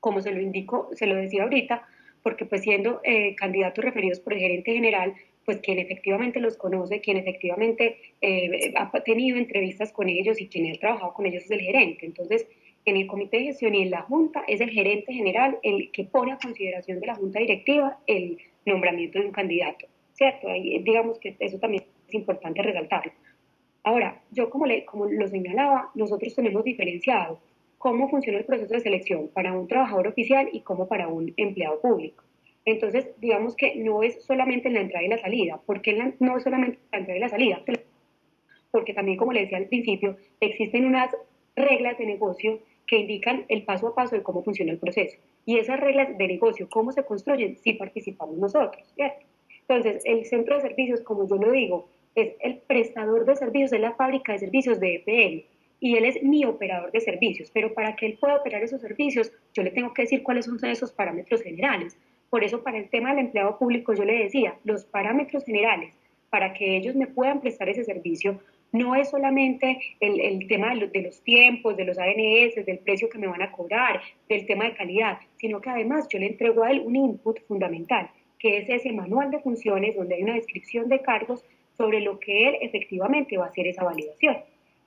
Como se lo indico, se lo decía ahorita, porque pues siendo candidatos referidos por el gerente general, pues quien efectivamente los conoce, quien efectivamente ha tenido entrevistas con ellos y quien ha trabajado con ellos es el gerente. Entonces, en el comité de gestión y en la junta es el gerente general el que pone a consideración de la junta directiva el nombramiento de un candidato, ¿cierto? Ahí digamos que eso también es importante resaltarlo. Ahora, yo como lo señalaba, nosotros tenemos diferenciado cómo funciona el proceso de selección para un trabajador oficial y cómo para un empleado público. Entonces, digamos que no es solamente en la entrada y la salida. ¿Por qué no es solamente la entrada y la salida? Porque también, como le decía al principio, existen unas reglas de negocio que indican el paso a paso de cómo funciona el proceso. Y esas reglas de negocio, cómo se construyen, sí participamos nosotros, ¿cierto? Entonces, el centro de servicios, como yo lo digo, es el prestador de servicios, es la fábrica de servicios de EPM y él es mi operador de servicios, pero para que él pueda operar esos servicios, yo le tengo que decir cuáles son esos parámetros generales. Por eso para el tema del empleado público yo le decía, los parámetros generales para que ellos me puedan prestar ese servicio no es solamente el tema de los tiempos, de los ANS, del precio que me van a cobrar, del tema de calidad, sino que además yo le entrego a él un input fundamental, que es ese manual de funciones donde hay una descripción de cargos sobre lo que él efectivamente va a hacer esa validación.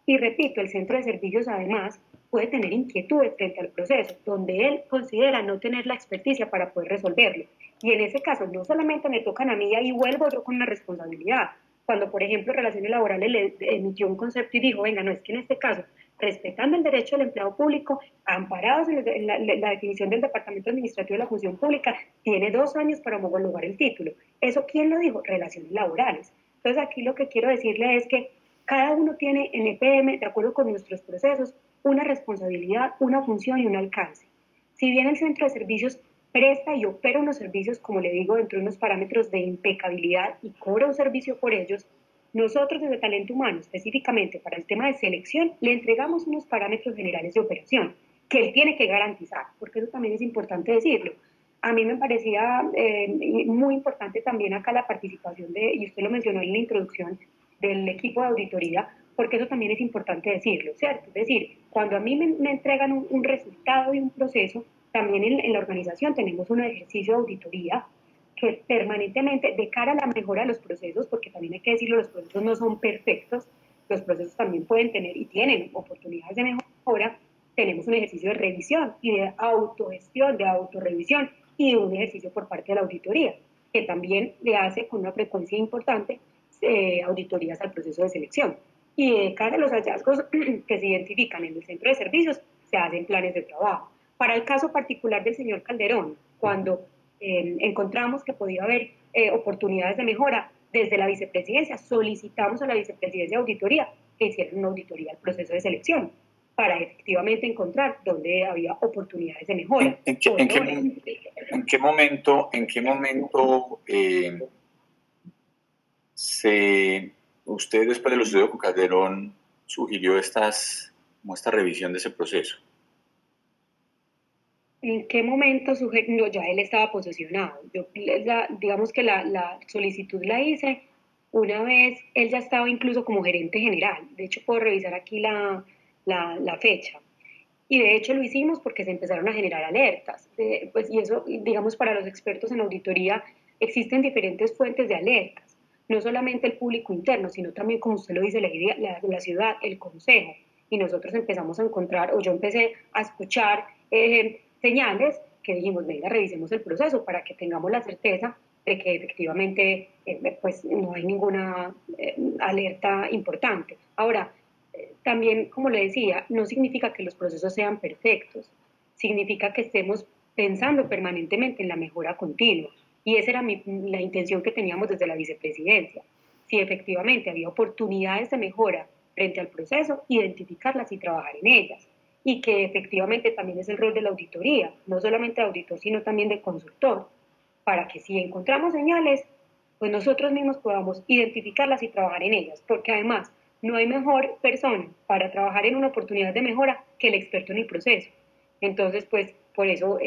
Y repito, el centro de servicios además puede tener inquietudes frente al proceso, donde él considera no tener la experticia para poder resolverlo. Y en ese caso, no solamente me tocan a mí y ahí vuelvo yo con una responsabilidad. Cuando, por ejemplo, Relaciones Laborales le emitió un concepto y dijo, venga, no es que en este caso, respetando el derecho del empleado público, amparados en la definición del Departamento Administrativo de la Función Pública, tiene 2 años para homologar el título. ¿Eso quién lo dijo? Relaciones Laborales. Entonces, aquí lo que quiero decirle es que cada uno tiene en EPM, de acuerdo con nuestros procesos, una responsabilidad, una función y un alcance. Si bien el centro de servicios presta y opera unos servicios, como le digo, dentro de unos parámetros de impecabilidad y cobra un servicio por ellos, nosotros desde Talento Humano, específicamente para el tema de selección, le entregamos unos parámetros generales de operación que él tiene que garantizar, porque eso también es importante decirlo. A mí me parecía muy importante también acá la participación y usted lo mencionó en la introducción, del equipo de auditoría, porque eso también es importante decirlo, ¿cierto? Es decir, cuando a mí me entregan un resultado y un proceso, también en la organización tenemos un ejercicio de auditoría que permanentemente, de cara a la mejora de los procesos, porque también hay que decirlo, los procesos no son perfectos, los procesos también pueden tener y tienen oportunidades de mejora, tenemos un ejercicio de revisión y de autogestión, de autorrevisión y de un ejercicio por parte de la auditoría, que también le hace con una frecuencia importante auditorías al proceso de selección. Y de cara a los hallazgos que se identifican en el centro de servicios, se hacen planes de trabajo. Para el caso particular del señor Calderón, cuando encontramos que podía haber oportunidades de mejora, desde la vicepresidencia solicitamos a la vicepresidencia de auditoría que hicieran una auditoría al proceso de selección para efectivamente encontrar dónde había oportunidades de mejora. ¿En qué momento usted, después de los estudios con Calderón, sugirió esta revisión de ese proceso? ¿En qué momento no, ya él estaba posesionado? Digamos que la solicitud la hice una vez, él ya estaba incluso como gerente general. De hecho, puedo revisar aquí la fecha. Y de hecho lo hicimos porque se empezaron a generar alertas. Pues, y eso, digamos, para los expertos en auditoría, existen diferentes fuentes de alertas. No solamente el público interno, sino también, como usted lo dice, la ciudad, el consejo. Y nosotros empezamos a encontrar, o yo empecé a escuchar señales que dijimos, venga, revisemos el proceso para que tengamos la certeza de que efectivamente pues no hay ninguna alerta importante. Ahora, también, como le decía, no significa que los procesos sean perfectos, significa que estemos pensando permanentemente en la mejora continua. Y esa era la intención que teníamos desde la vicepresidencia. Si efectivamente había oportunidades de mejora frente al proceso, identificarlas y trabajar en ellas. Y que efectivamente también es el rol de la auditoría, no solamente de auditor, sino también de consultor, para que si encontramos señales, pues nosotros mismos podamos identificarlas y trabajar en ellas, porque además no hay mejor persona para trabajar en una oportunidad de mejora que el experto en el proceso. Entonces, pues por eso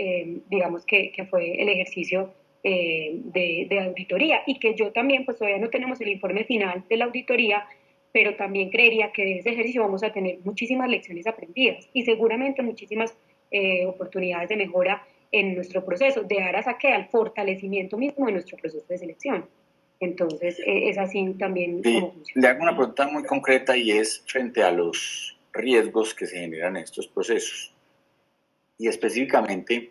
digamos que fue el ejercicio de auditoría y que yo también, pues todavía no tenemos el informe final de la auditoría, pero también creería que de ese ejercicio vamos a tener muchísimas lecciones aprendidas y seguramente muchísimas oportunidades de mejora en nuestro proceso, de aras a que al fortalecimiento mismo de nuestro proceso de selección. Entonces, es así también como funciona. Le hago una pregunta muy concreta y es frente a los riesgos que se generan en estos procesos. Y específicamente,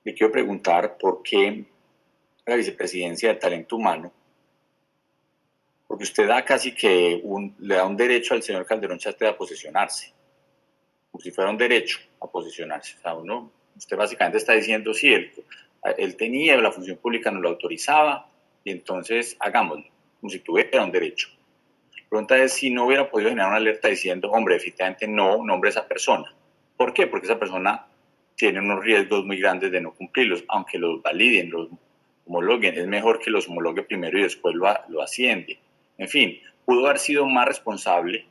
le quiero preguntar por qué la vicepresidencia de Talento Humano, porque usted da casi que le da un derecho al señor Calderón Chastre a posesionarse, como si fuera un derecho a posesionarse. O sea, usted básicamente está diciendo, sí, él tenía, la función pública no lo autorizaba, y entonces hagámoslo, como si tuviera un derecho. La pregunta es si no hubiera podido generar una alerta diciendo, hombre, efectivamente no nombre a esa persona. ¿Por qué? Porque esa persona tiene unos riesgos muy grandes de no cumplirlos, aunque los validen, los homologuen. Es mejor que los homologue primero y después lo asciende. En fin, pudo haber sido más responsable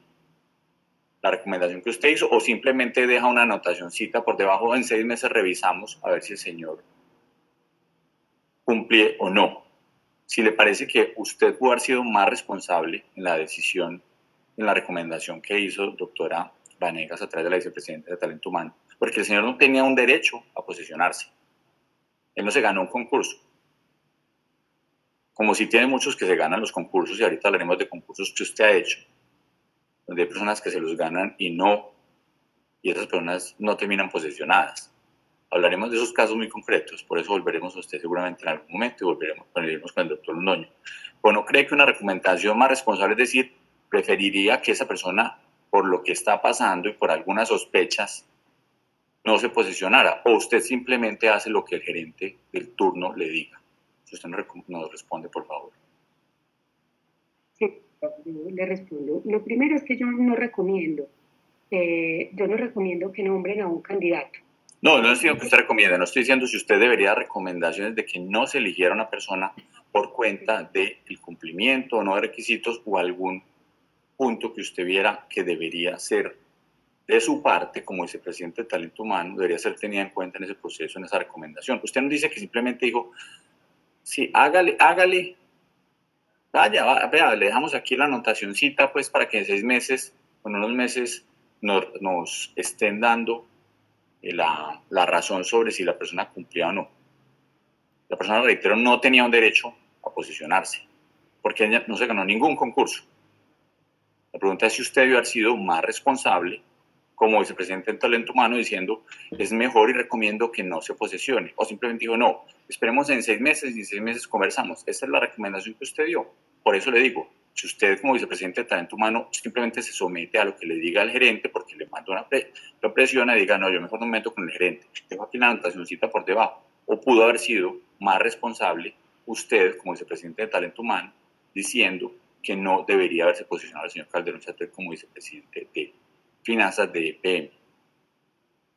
la recomendación que usted hizo o simplemente deja una anotacioncita por debajo, en 6 meses revisamos a ver si el señor cumple o no. Si le parece que usted pudo haber sido más responsable en la decisión, en la recomendación que hizo doctora Vanegas a través de la vicepresidenta de Talento Humano, porque el señor no tenía un derecho a posicionarse. Él no se ganó un concurso. Como si tiene muchos que se ganan los concursos, y ahorita hablaremos de concursos que usted ha hecho, donde hay personas que se los ganan y esas personas no terminan posicionadas. Hablaremos de esos casos muy concretos, por eso volveremos a usted seguramente en algún momento y volveremos con el doctor Londoño. Bueno, ¿cree que una recomendación más responsable, es decir, preferiría que esa persona, por lo que está pasando y por algunas sospechas, no se posicionara? ¿O usted simplemente hace lo que el gerente del turno le diga? Si usted nos responde, por favor. Sí, le respondo. Lo primero es que yo no recomiendo que nombren a un candidato. No estoy diciendo que usted recomienda, no estoy diciendo si usted debería dar recomendaciones de que no se eligiera una persona por cuenta del cumplimiento o no de requisitos o algún punto que usted viera que debería ser de su parte como vicepresidente de Talento Humano, debería ser tenida en cuenta en ese proceso, en esa recomendación. Usted no dice que simplemente dijo, sí, hágale, vea, le dejamos aquí la anotacioncita pues para que en 6 meses, o en unos meses, nos estén dando la razón sobre si la persona cumplía o no. La persona, reitero, no tenía un derecho a posicionarse, porque ella no se ganó ningún concurso. La pregunta es si usted debió haber sido más responsable como vicepresidente de Talento Humano diciendo es mejor y recomiendo que no se posesione, o simplemente dijo no, esperemos en 6 meses y en 6 meses conversamos. Esa es la recomendación que usted dio. Por eso le digo, si usted como vicepresidente de Talento Humano simplemente se somete a lo que le diga el gerente porque le manda una presión y diga no, yo mejor no me meto con el gerente, dejo aquí la anotacioncita por debajo, o pudo haber sido más responsable usted como vicepresidente de Talento Humano diciendo que no debería haberse posicionado el señor Calderón Chater como vicepresidente de Finanzas de EPM.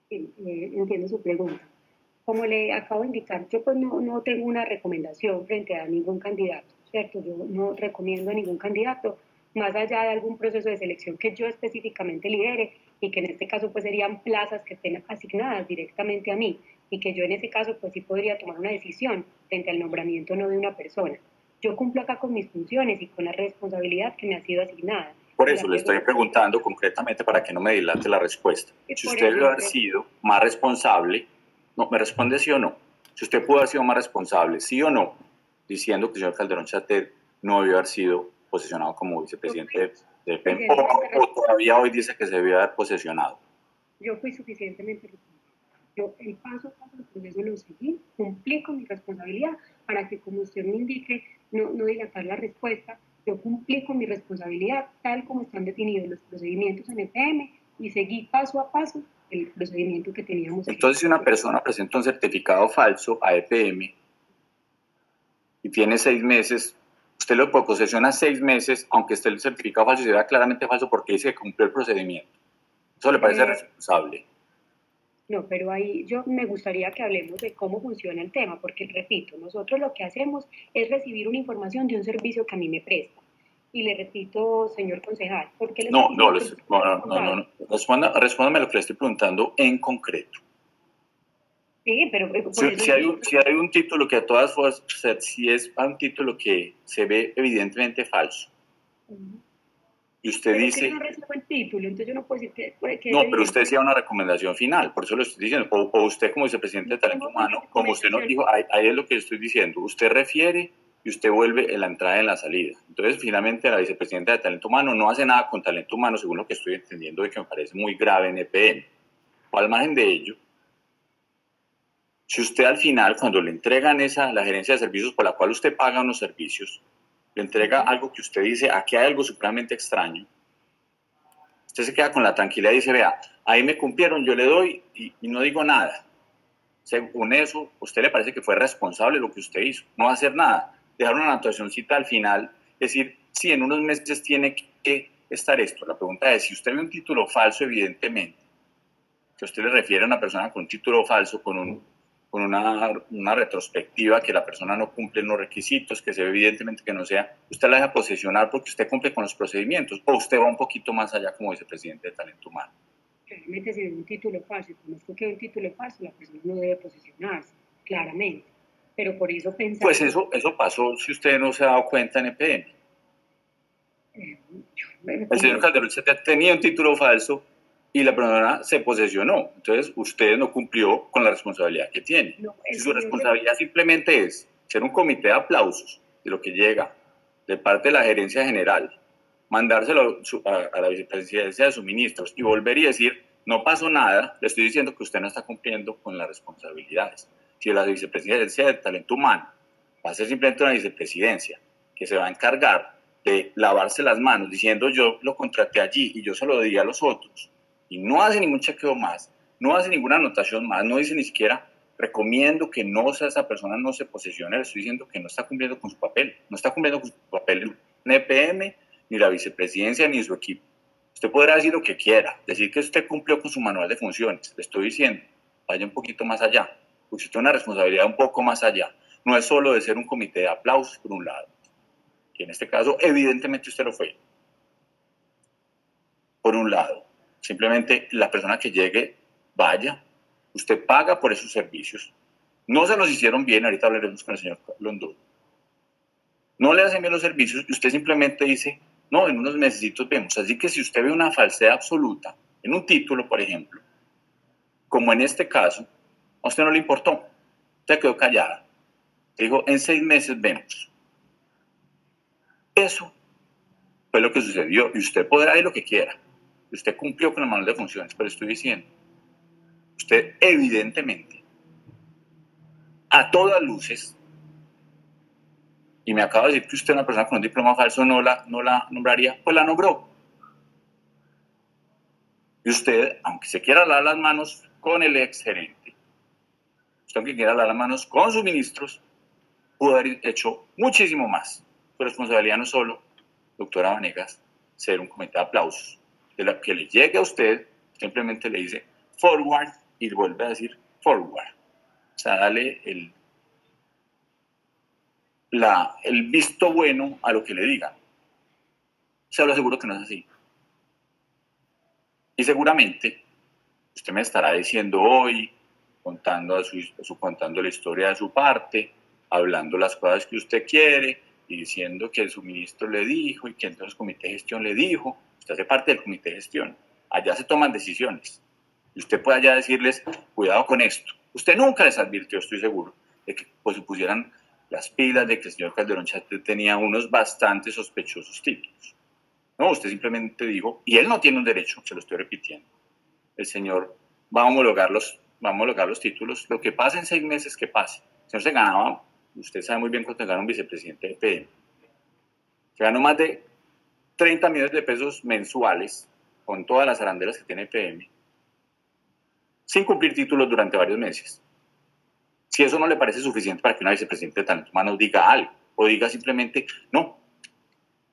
Sí, entiendo su pregunta. Como le acabo de indicar, yo pues no tengo una recomendación frente a ningún candidato, ¿cierto? Yo no recomiendo a ningún candidato, más allá de algún proceso de selección que yo específicamente lidere y que en este caso pues serían plazas que estén asignadas directamente a mí y que yo en ese caso pues sí podría tomar una decisión frente al nombramiento no de una persona. Yo cumplo acá con mis funciones y con la responsabilidad que me ha sido asignada. Por eso le estoy preguntando concretamente para que no me dilate la respuesta. Si usted debe haber sido más responsable, no, me responde sí o no. Si usted pudo haber sido más responsable, sí o no, diciendo que el señor Calderón Chater no debió haber sido posesionado como vicepresidente de PEM, o todavía hoy dice que se debió haber posesionado. Yo fui suficientemente responsable. Yo el paso a paso del proceso lo seguí, cumplí con mi responsabilidad para que, como usted me indique, no dilatar la respuesta. Yo cumplí con mi responsabilidad tal como están definidos los procedimientos en EPM y seguí paso a paso el procedimiento que teníamos. Entonces, si una persona presenta un certificado falso a EPM y tiene 6 meses, usted lo posesiona 6 meses, aunque esté el certificado falso y se vea claramente falso porque dice que cumplió el procedimiento. ¿Eso le parece responsable? No, pero ahí yo me gustaría que hablemos de cómo funciona el tema, porque repito, nosotros lo que hacemos es recibir una información de un servicio que a mí me presta. Y le repito, señor concejal, ¿por qué le No, respóndame lo que le estoy preguntando en concreto. Sí, pero si hay un título que a todas formas, si es un título que se ve evidentemente falso, y usted pero dice... yo no recibo el título, entonces yo no puedo decir que no, pero usted decía una recomendación final, por eso lo estoy diciendo, o usted como vicepresidente de Talento Humano, como usted nos dijo, ahí es lo que estoy diciendo, usted refiere y usted vuelve en la entrada y en la salida. Entonces, finalmente, la vicepresidenta de Talento Humano no hace nada con Talento Humano, según lo que estoy entendiendo, de que me parece muy grave en EPM. O al margen de ello, si usted al final, cuando le entregan la gerencia de servicios por la cual usted paga unos servicios, le entrega algo que usted dice, aquí hay algo supremamente extraño, usted se queda con la tranquilidad y dice, vea, ahí me cumplieron, yo le doy y no digo nada. Según eso, ¿a usted le parece que fue responsable lo que usted hizo? No hacer nada, dejar una anotacioncita al final, decir, sí, en unos meses tiene que estar esto. La pregunta es, si usted ve un título falso, evidentemente, que usted le refiere a una persona con un título falso, con una retrospectiva que la persona no cumple los requisitos, que se ve evidentemente que no sea, usted la deja posesionar porque usted cumple con los procedimientos, o usted va un poquito más allá como vicepresidente de Talento Humano. Claramente, si ve un título falso y conozco que es un título falso, la persona no debe posesionarse, claramente. pero por eso pensaba... Pues eso pasó, si usted no se ha dado cuenta, en EPM. El señor Calderón tenía un título falso y la persona se posesionó. Entonces, usted no cumplió con la responsabilidad que tiene. No, si su responsabilidad simplemente es ser un comité de aplausos de lo que llega de parte de la gerencia general, mandárselo a la vicepresidencia de suministros y volver y decir, no pasó nada, le estoy diciendo que usted no está cumpliendo con las responsabilidades. Si la vicepresidencia de talento humano va a ser simplemente una vicepresidencia que se va a encargar de lavarse las manos diciendo yo lo contraté allí y yo se lo di a los otros, y no hace ningún chequeo más, no hace ninguna anotación más, no dice ni siquiera recomiendo que no sea esa persona, no se posesione, le estoy diciendo que no está cumpliendo con su papel, no está cumpliendo con su papel en EPM, ni la vicepresidencia, ni su equipo. Usted podrá decir lo que quiera, decir que usted cumplió con su manual de funciones, le estoy diciendo, vaya un poquito más allá, porque usted tiene una responsabilidad un poco más allá, no es solo de ser un comité de aplausos por un lado, que en este caso evidentemente usted lo fue, por un lado, simplemente la persona que llegue, vaya, usted paga por esos servicios, no se los hicieron bien, ahorita hablaremos con el señor Londoño, no le hacen bien los servicios y usted simplemente dice, no, en unos mesecitos vemos. Así que si usted ve una falsedad absoluta en un título, por ejemplo, como en este caso, a usted no le importó, usted quedó callada, dijo, en 6 meses vemos. Eso fue lo que sucedió y usted podrá decir lo que quiera. Usted cumplió con el manual de funciones, pero estoy diciendo, usted evidentemente, a todas luces, y me acaba de decir que usted, una persona con un diploma falso, no la nombraría, pues la nombró. Y usted, aunque se quiera lavar las manos con el ex gerente, usted aunque quiera lavar las manos con sus ministros, pudo haber hecho muchísimo más. Su responsabilidad no es solo, doctora Vanegas, ser un comité de aplausos. De la que le llegue a usted, simplemente le dice forward y vuelve a decir forward. O sea, dale el visto bueno a lo que le digan. Se lo aseguro que no es así. Y seguramente usted me estará diciendo hoy, contando la historia de su parte, hablando las cosas que usted quiere y diciendo que su ministro le dijo y que entonces el comité de gestión le dijo. Usted hace parte del comité de gestión. Allá se toman decisiones. Y usted puede allá decirles, cuidado con esto. Usted nunca les advirtió, estoy seguro, de que pues, se pusieran las pilas de que el señor Calderón Chate tenía unos bastante sospechosos títulos. No, usted simplemente dijo, y él no tiene un derecho, se lo estoy repitiendo. El señor va a homologar los títulos. Lo que pasa en 6 meses, que pase. El señor se ganaba, usted sabe muy bien cuánto gana un vicepresidente de EPM. Se ganó más de 30 millones de pesos mensuales con todas las arandelas que tiene EPM, sin cumplir títulos durante varios meses. Si eso no le parece suficiente para que una vicepresidente de talento humano diga algo, o diga simplemente, no,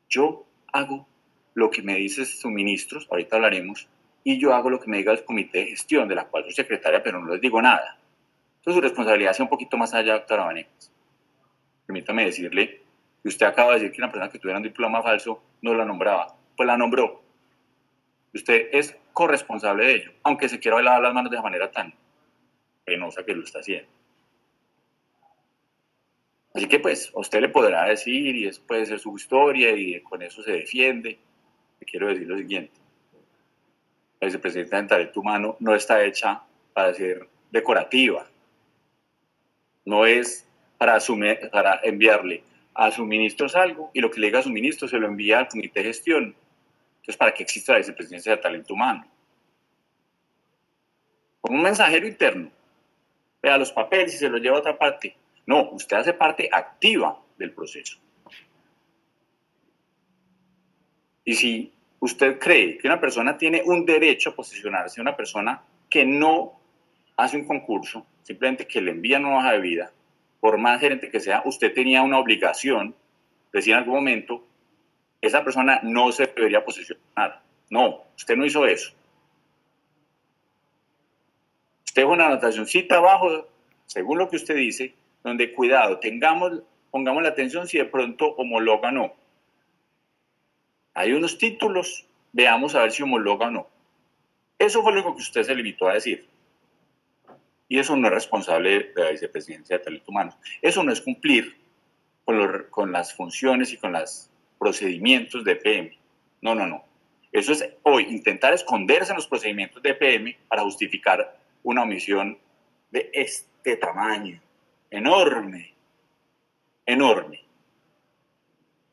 yo hago lo que me dicen sus ministros, ahorita hablaremos, y yo hago lo que me diga el comité de gestión, de la cual soy secretaria, pero no les digo nada. Entonces su responsabilidad sea un poquito más allá, doctora Vanegas. Permítame decirle que usted acaba de decir que una persona que tuviera un diploma falso no la nombraba. Pues la nombró. Usted es corresponsable de ello, aunque se quiera lavar las manos de manera tan penosa que lo está haciendo. Así que pues, a usted le podrá decir, y eso puede ser su historia, y con eso se defiende. Le quiero decir lo siguiente. La vicepresidenta de talento humano no está hecha para ser decorativa. No es para enviarle a sus ministros algo y lo que le diga a su ministro se lo envía al comité de gestión. Entonces, ¿para qué existe la vicepresidencia de talento humano? Como un mensajero interno. Vea los papeles y se los lleva a otra parte. No, usted hace parte activa del proceso. Y si usted cree que una persona tiene un derecho a posicionarse, una persona que no hace un concurso, simplemente que le envían una hoja de vida, por más gerente que sea, usted tenía una obligación, decir en algún momento, esa persona no se debería posicionar. No, usted no hizo eso. Usted dejó una anotacióncita abajo, según lo que usted dice, donde cuidado, pongamos la atención si de pronto homologa o no. Hay unos títulos, veamos a ver si homologa o no. Eso fue lo que usted se limitó a decir. Y eso no es responsable de la vicepresidencia de Talento Humano. Eso no es cumplir con las funciones y con los procedimientos de EPM. No, no, no. Eso es hoy intentar esconderse en los procedimientos de EPM para justificar una omisión de este tamaño. Enorme. Enorme.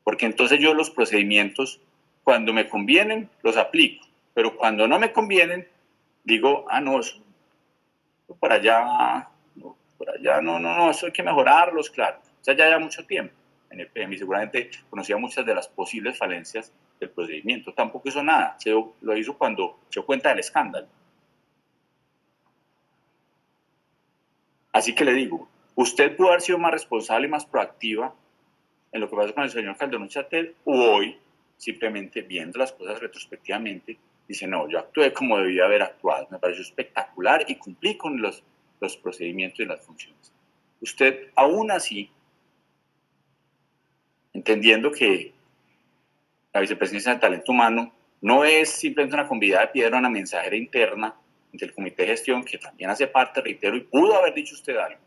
Porque entonces yo los procedimientos, cuando me convienen, los aplico. Pero cuando no me convienen, digo, ah, no, eso por allá, no, eso hay que mejorarlos, claro. O sea, ya mucho tiempo en el PM y seguramente conocía muchas de las posibles falencias del procedimiento. Tampoco hizo nada, lo hizo cuando se dio cuenta del escándalo. Así que le digo, usted pudo haber sido más responsable y más proactiva en lo que pasa con el señor Calderón Chatel, o hoy, simplemente viendo las cosas retrospectivamente, dice, no, yo actué como debía haber actuado, me pareció espectacular y cumplí con los procedimientos y las funciones. Usted, aún así, entendiendo que la vicepresidencia de Talento Humano no es simplemente una convidada de piedra, una mensajera interna del comité de gestión, que también hace parte, reitero, y pudo haber dicho usted algo.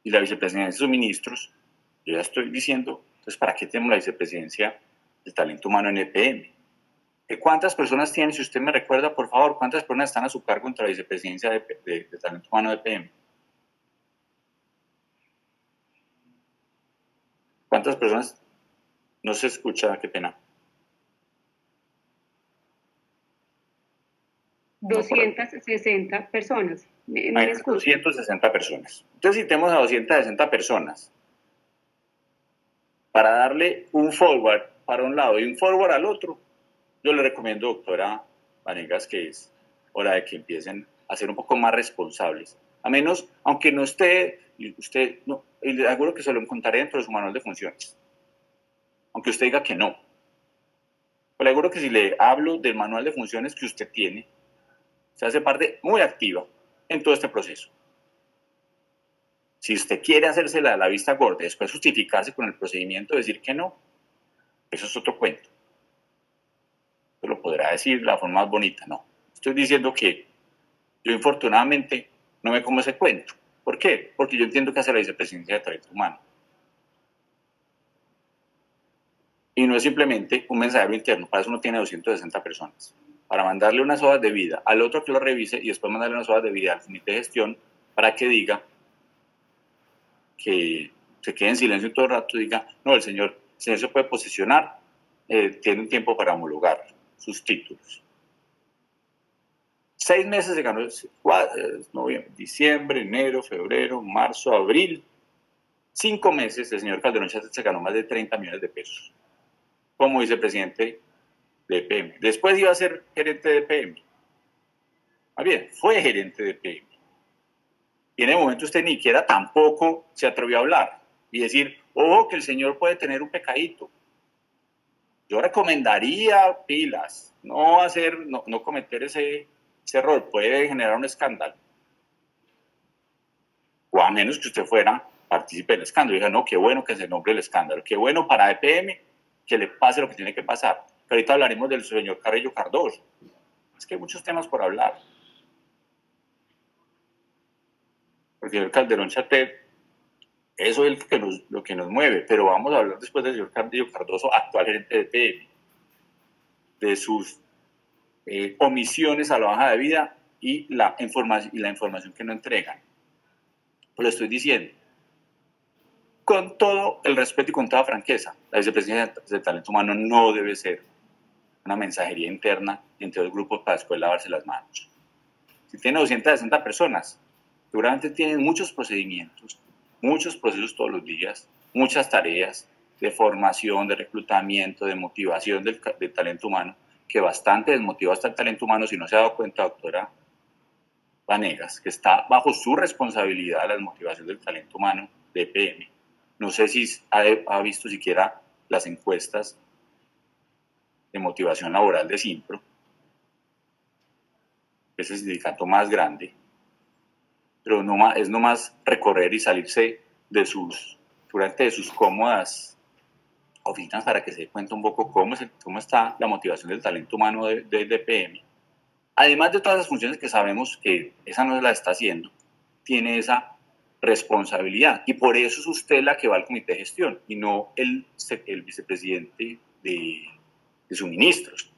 Y la vicepresidencia de sus ministros, yo ya estoy diciendo, entonces, ¿para qué tenemos la vicepresidencia de Talento Humano en EPM? ¿Cuántas personas tienen, si usted me recuerda, por favor, cuántas personas están a su cargo entre la vicepresidencia de Talento Humano de EPM? ¿Cuántas personas? No se escucha, qué pena. 260 personas. ¿Me escucha? 260 personas. Entonces, si tenemos a 260 personas, para darle un forward para un lado y un forward al otro, yo le recomiendo, doctora Vanegas, que es hora de que empiecen a ser un poco más responsables. A menos, aunque no esté, usted, no, y le aseguro que se lo encontraré dentro de su manual de funciones. Aunque usted diga que no. Pero le aseguro que si le hablo del manual de funciones que usted tiene, se hace parte muy activa en todo este proceso. Si usted quiere hacerse la vista gorda y después justificarse con el procedimiento, decir que no, eso es otro cuento. Se lo podrá decir de la forma más bonita, no. Estoy diciendo que yo, infortunadamente, no me como ese cuento. ¿Por qué? Porque yo entiendo que hace la vicepresidencia de Talento Humano. Y no es simplemente un mensajero interno, para eso uno tiene 260 personas. Para mandarle unas hojas de vida al otro que lo revise y después mandarle unas hojas de vida al comité de gestión para que diga, que se quede en silencio todo el rato y diga, no, el señor se puede posicionar, tiene un tiempo para homologar sus títulos. 6 meses se ganó, noviembre, diciembre, enero, febrero, marzo, abril. 5 meses el señor Calderón Chatel se ganó más de 30 millones de pesos como vicepresidente de EPM. Después iba a ser gerente de EPM. Más bien, fue gerente de EPM. Y en el momento usted ni siquiera tampoco se atrevió a hablar y decir, ojo, que el señor puede tener un pecadito. Yo recomendaría pilas, no cometer ese error, puede generar un escándalo. O a menos que usted fuera partícipe del escándalo. Y diga, no, qué bueno que se nombre el escándalo, qué bueno para EPM que le pase lo que tiene que pasar. Pero ahorita hablaremos del señor Carrillo Cardoso. Es que hay muchos temas por hablar. Porque el Calderón Chatel, eso es lo que nos mueve, pero vamos a hablar después del señor Carrillo Cardoso, actual gerente de EPM, de sus omisiones a la hoja de vida y la información que no entregan. Pues lo estoy diciendo con todo el respeto y con toda franqueza. La vicepresidencia de Talento Humano no debe ser una mensajería interna entre dos grupos para después lavarse las manos. Si tiene 260 personas, seguramente tienen muchos procedimientos, muchos procesos todos los días, muchas tareas de formación, de reclutamiento, de motivación del talento humano, que bastante desmotivó hasta el talento humano, si no se ha dado cuenta, doctora Vanegas, que está bajo su responsabilidad la motivación del talento humano de EPM. No sé si ha visto siquiera las encuestas de motivación laboral de Simpro, que es el sindicato más grande, pero es nomás recorrer y salirse de sus cómodas oficinas para que se dé cuenta un poco cómo está la motivación del talento humano de EPM. además de todas las funciones que sabemos que esa no se la está haciendo, tiene esa responsabilidad. Y por eso es usted la que va al comité de gestión y no el vicepresidente de suministros.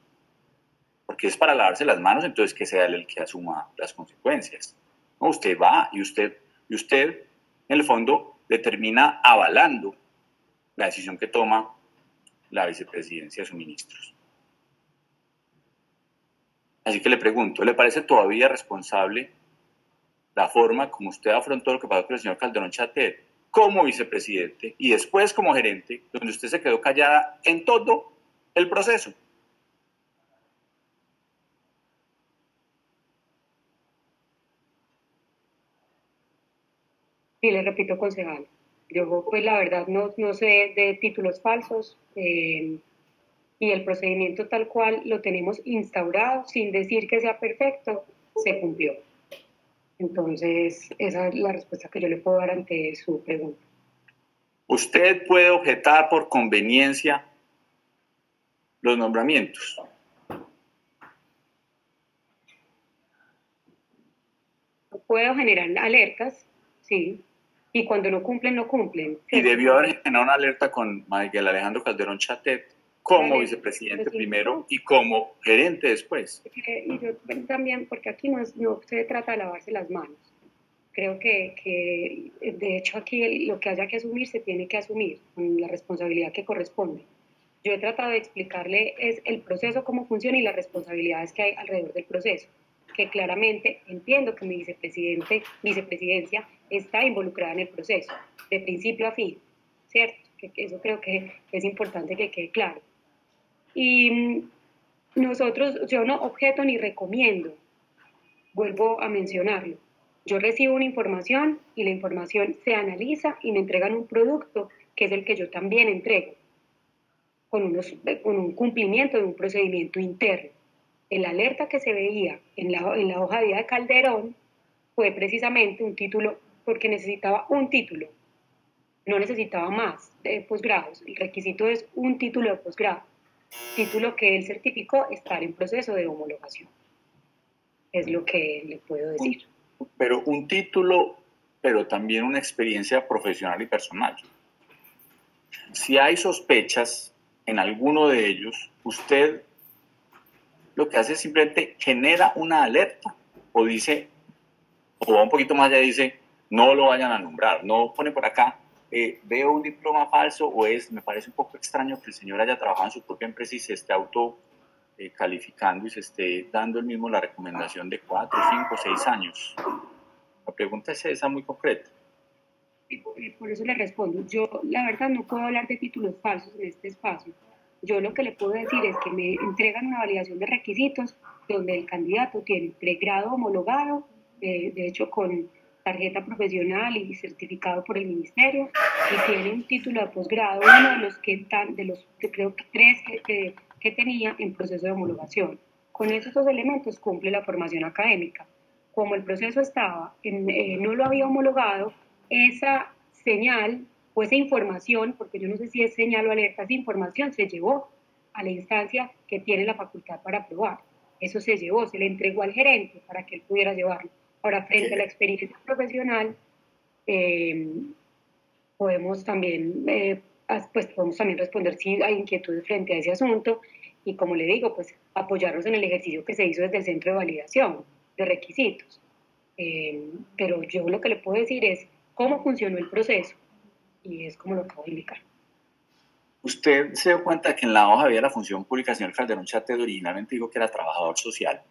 Porque es para lavarse las manos, entonces que sea él el que asuma las consecuencias. No, usted va y usted, en el fondo, le termina avalando la decisión que toma la vicepresidencia de suministros. Así que le pregunto, ¿le parece todavía responsable la forma como usted afrontó lo que pasó con el señor Calderón Chatet como vicepresidente y después como gerente, donde usted se quedó callada en todo el proceso? Sí, le repito, concejal. Yo, pues la verdad, no sé de títulos falsos y el procedimiento tal cual lo tenemos instaurado, sin decir que sea perfecto, se cumplió. Entonces, esa es la respuesta que yo le puedo dar ante su pregunta. ¿Usted puede objetar por conveniencia los nombramientos? Puedo generar alertas, sí, y cuando no cumplen, no cumplen. Y debió haber generado una alerta con Miguel Alejandro Calderón Chatet como vicepresidente primero y como gerente después. Y yo también, porque aquí no se trata de lavarse las manos. Creo que de hecho aquí lo que haya que asumir se tiene que asumir con la responsabilidad que corresponde. Yo he tratado de explicarle es el proceso, cómo funciona y las responsabilidades que hay alrededor del proceso, que claramente entiendo que mi vicepresidencia está involucrada en el proceso, de principio a fin, ¿cierto? Que eso creo que es importante que quede claro. Y nosotros, yo no objeto ni recomiendo, vuelvo a mencionarlo. Yo recibo una información y la información se analiza y me entregan un producto que es el que yo también entrego, con un cumplimiento de un procedimiento interno. El alerta que se veía en la hoja de vida de Calderón fue precisamente un título, porque necesitaba un título, no necesitaba más de posgrados. El requisito es un título de posgrado, título que él certificó estar en proceso de homologación. Es lo que le puedo decir. Pero un título, pero también una experiencia profesional y personal. Si hay sospechas en alguno de ellos, usted lo que hace es simplemente genera una alerta o dice, o va un poquito más allá y dice, no lo vayan a nombrar, no pone por acá, veo un diploma falso o me parece un poco extraño que el señor haya trabajado en su propia empresa y se esté auto calificando y se esté dando el mismo la recomendación de 4, 5, 6 años. La pregunta es esa, muy concreta. Por eso le respondo, yo la verdad no puedo hablar de títulos falsos en este espacio. Yo lo que le puedo decir es que me entregan una validación de requisitos donde el candidato tiene pregrado homologado, de hecho con tarjeta profesional y certificado por el ministerio, y tiene un título de posgrado, uno de los que están, de los creo que tres que tenía en proceso de homologación. Con esos dos elementos cumple la formación académica. Como el proceso no lo había homologado, esa señal o esa información, porque yo no sé si es señal o alerta, esa información se llevó a la instancia que tiene la facultad para aprobar. Eso se llevó, se le entregó al gerente para que él pudiera llevarlo. Ahora, frente a la experiencia profesional, podemos también, podemos también responder si hay inquietudes frente a ese asunto y, como le digo, pues apoyarnos en el ejercicio que se hizo desde el centro de validación de requisitos. Pero yo lo que le puedo decir es cómo funcionó el proceso y es como lo acabo de indicar. Usted se dio cuenta que en la hoja había la función pública, el señor Calderón Chatet originalmente dijo que era trabajador social.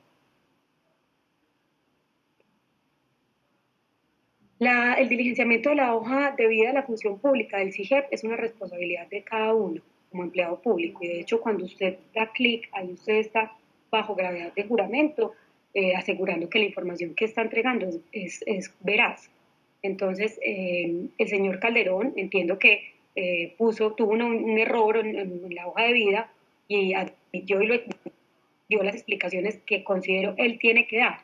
El diligenciamiento de la hoja de vida de la función pública del CIGEP es una responsabilidad de cada uno como empleado público y de hecho cuando usted da clic, ahí usted está bajo gravedad de juramento, asegurando que la información que está entregando es veraz. Entonces, el señor Calderón, entiendo que tuvo un error en la hoja de vida y admitió y dio las explicaciones que considero él tiene que dar,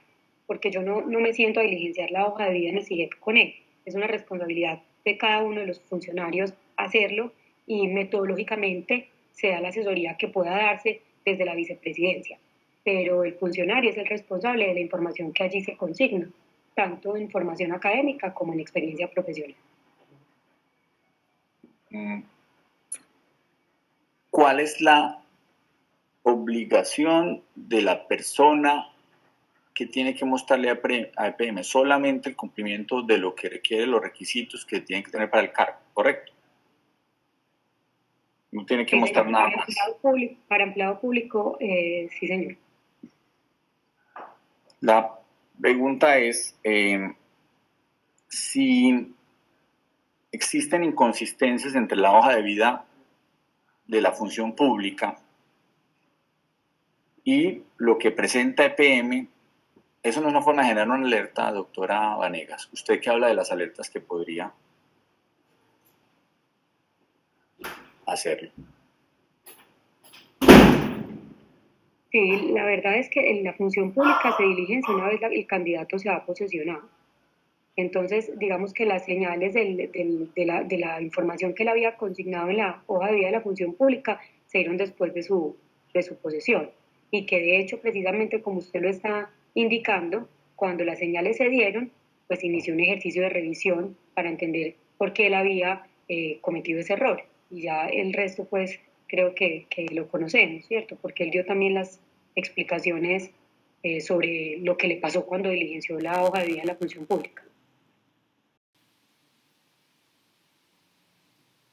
porque yo no me siento a diligenciar la hoja de vida en el CIGEP con él. Es una responsabilidad de cada uno de los funcionarios hacerlo y metodológicamente se da la asesoría que pueda darse desde la vicepresidencia. pero el funcionario es el responsable de la información que allí se consigna, tanto en formación académica como en experiencia profesional. ¿Cuál es la obligación de la persona que tiene que mostrarle a EPM? Solamente el cumplimiento de lo que requiere los requisitos que tienen que tener para el cargo, ¿correcto? No tiene que mostrar nada más. Para empleado público, sí, señor. La pregunta es si existen inconsistencias entre la hoja de vida de la función pública y lo que presenta EPM. Eso no es una forma de generar una alerta, doctora Vanegas. Usted que habla de las alertas que podría hacerlo. Sí, la verdad es que en la función pública se diligencia una vez el candidato se ha posesionado. Entonces, digamos que las señales de la información que él había consignado en la hoja de vida de la función pública se dieron después de su posesión. Y que de hecho, precisamente como usted lo está indicando, cuando las señales se dieron, pues inició un ejercicio de revisión para entender por qué él había cometido ese error. Y ya el resto, pues, creo que lo conocemos, ¿cierto? Porque él dio también las explicaciones sobre lo que le pasó cuando diligenció la hoja de vida de la función pública.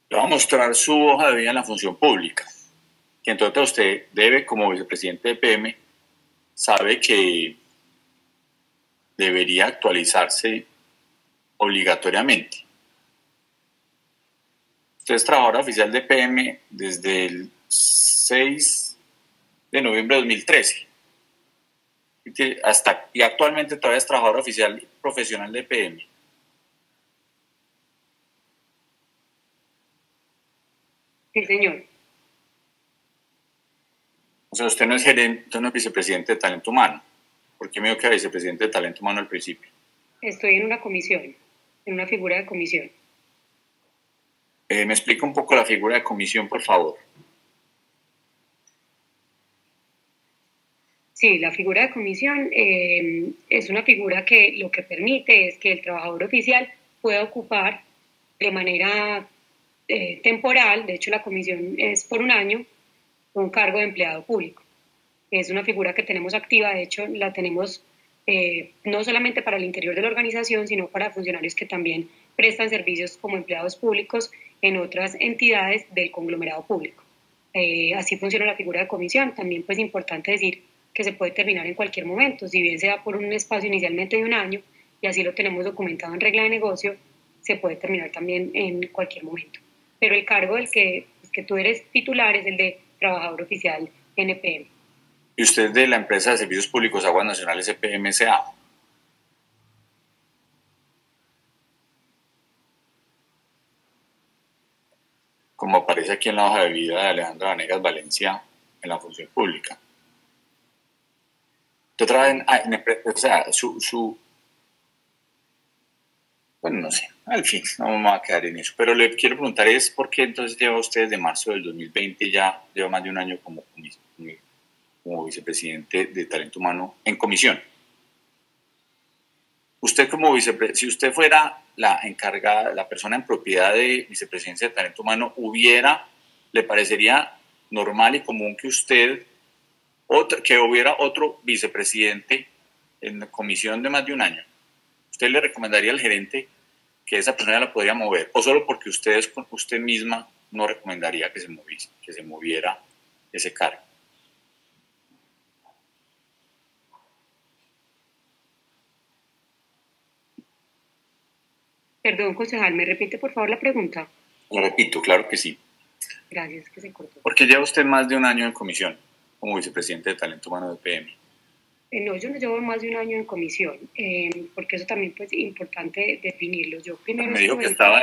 Le voy a mostrar su hoja de vida en la función pública, que entonces usted debe, como vicepresidente de EPM, sabe que debería actualizarse obligatoriamente. Usted es trabajador oficial de EPM desde el 6 de noviembre de 2013 y actualmente todavía es trabajador oficial profesional de EPM. Sí, señor. O sea, usted no es gerente, usted no es vicepresidente de talento humano. ¿Por qué me dijo que era vicepresidente de talento humano al principio? Estoy en una comisión, en una figura de comisión. ¿Me explica un poco la figura de comisión, por favor? Sí, la figura de comisión es una figura que lo que permite es que el trabajador oficial pueda ocupar de manera temporal, de hecho la comisión es por un año, un cargo de empleado público. Es una figura que tenemos activa, de hecho la tenemos no solamente para el interior de la organización, sino para funcionarios que también prestan servicios como empleados públicos en otras entidades del conglomerado público. Así funciona la figura de comisión. También pues importante decir que se puede terminar en cualquier momento, si bien sea por un espacio inicialmente de un año, y así lo tenemos documentado en regla de negocio, se puede terminar también en cualquier momento. Pero el cargo del que tú eres titular es el de trabajador oficial NPM. ¿Y usted de la empresa de servicios públicos Aguas Nacionales EPMSA? Como aparece aquí en la hoja de vida de Alejandra Vanegas Valencia en la función pública. Usted trabaja o sea, bueno, no sé, al fin, no me voy a quedar en eso. Pero le quiero preguntar es por qué entonces lleva usted desde marzo del 2020, ya lleva más de un año como vicepresidente de talento humano en comisión. Usted como vicepresidente, si usted fuera la encargada, la persona en propiedad de vicepresidencia de talento humano, ¿le parecería normal y común que que hubiera otro vicepresidente en la comisión de más de un año? ¿Usted le recomendaría al gerente que esa persona la podría mover? ¿O solo porque usted misma no recomendaría que se moviera ese cargo? Perdón, concejal, ¿me repite por favor la pregunta? Lo repito, claro que sí. Gracias, que se cortó. Porque lleva usted más de un año en comisión como vicepresidente de talento humano de PM. No, yo no llevo más de un año en comisión, porque eso también pues, es importante definirlo. Yo primero me dijo que estaba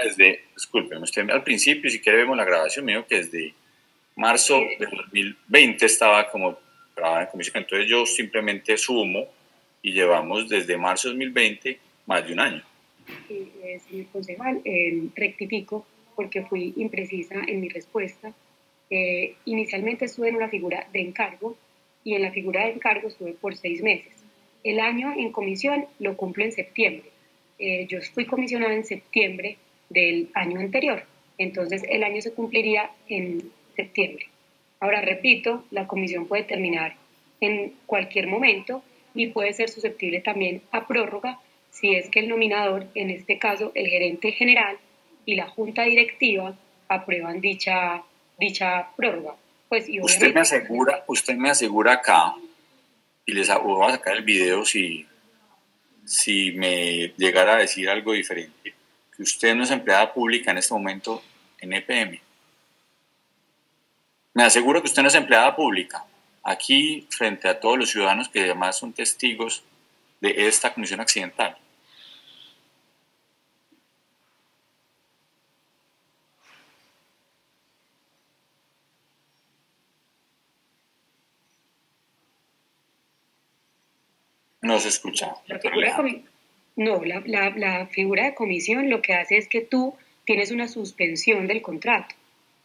discúlpeme, usted al principio, si quiere vemos la grabación, me dijo que desde marzo de 2020 estaba como trabajando en comisión, entonces yo simplemente sumo y llevamos desde marzo de 2020 más de un año. Sí, señor concejal, rectifico porque fui imprecisa en mi respuesta. Inicialmente estuve en una figura de encargo y en la figura de encargo estuve por 6 meses. El año en comisión lo cumplo en septiembre. Yo fui comisionada en septiembre del año anterior, entonces el año se cumpliría en septiembre. Ahora, repito, la comisión puede terminar en cualquier momento y puede ser susceptible también a prórroga si es que el nominador, en este caso el gerente general y la junta directiva, aprueban dicha prórroga. Pues, y usted me asegura acá, y les voy a sacar el video si me llegara a decir algo diferente, que usted no es empleada pública en este momento en EPM. Me aseguro que usted no es empleada pública. Aquí, frente a todos los ciudadanos que además son testigos de esta comisión accidental. No se escucha. La figura de comisión lo que hace es que tú tienes una suspensión del contrato.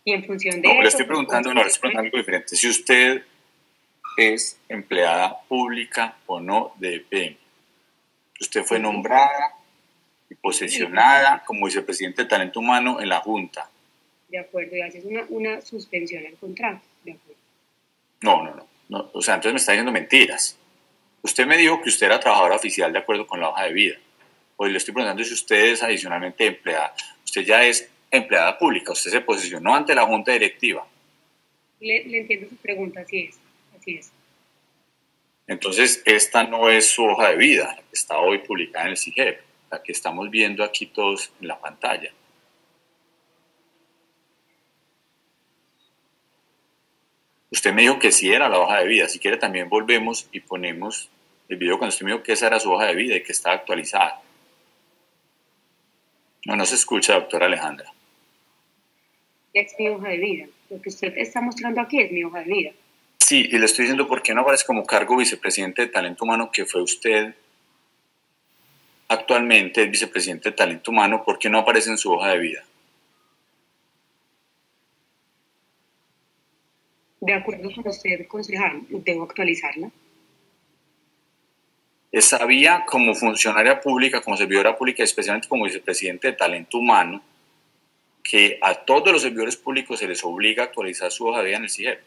Y en función de no, eso... le estoy preguntando algo diferente. Si usted es empleada pública o no de EPM. Usted fue nombrada y posesionada como vicepresidente de Talento Humano en la Junta. De acuerdo, y haces una suspensión al contrato. De acuerdo. No. O sea, entonces me está diciendo mentiras. Usted me dijo que usted era trabajadora oficial de acuerdo con la hoja de vida. Hoy le estoy preguntando si usted es adicionalmente empleada. Usted ya es empleada pública. Usted se posesionó ante la Junta Directiva. Le entiendo su pregunta, así es. Entonces, esta no es su hoja de vida, la que está hoy publicada en el CIGEP, la que estamos viendo aquí todos en la pantalla. Usted me dijo que sí era la hoja de vida. Si quiere también volvemos y ponemos el video cuando usted me dijo que esa era su hoja de vida y que estaba actualizada. No se escucha, doctora Alejandra. Es mi hoja de vida. Lo que usted está mostrando aquí es mi hoja de vida. Sí, y le estoy diciendo por qué no aparece como cargo vicepresidente de Talento Humano, que fue usted actualmente el vicepresidente de Talento Humano, ¿por qué no aparece en su hoja de vida? De acuerdo con usted, concejal, debo actualizarla. Sabía como funcionaria pública, como servidora pública, especialmente como vicepresidente de Talento Humano, que a todos los servidores públicos se les obliga a actualizar su hoja de vida en el CIGEP.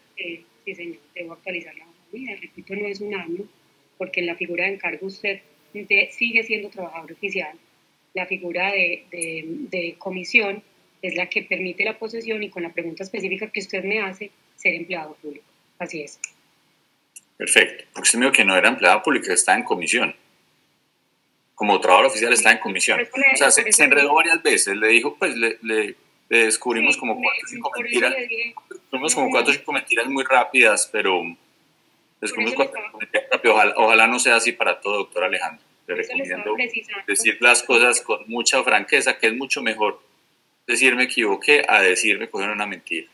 Sí, señor, debo actualizar la hoja de vida. Repito, no es un año, porque en la figura de encargo usted sigue siendo trabajador oficial. La figura de comisión es la que permite la posesión y con la pregunta específica que usted me hace, ser empleado público. Así es. Perfecto, porque usted me dijo que no era empleada pública, está en comisión. Como trabajador oficial está en comisión. O sea, se enredó varias veces, le dijo, pues le descubrimos como 4 o 5 mentiras. Descubrimos como 4 o 5 mentiras muy rápidas, pero descubrimos 4 o 5 mentiras rápidas. Ojalá no sea así para todo, doctor Alejandro. Le recomiendo decir las cosas con mucha franqueza, que es mucho mejor decir me equivoqué a decir me cogieron una mentira.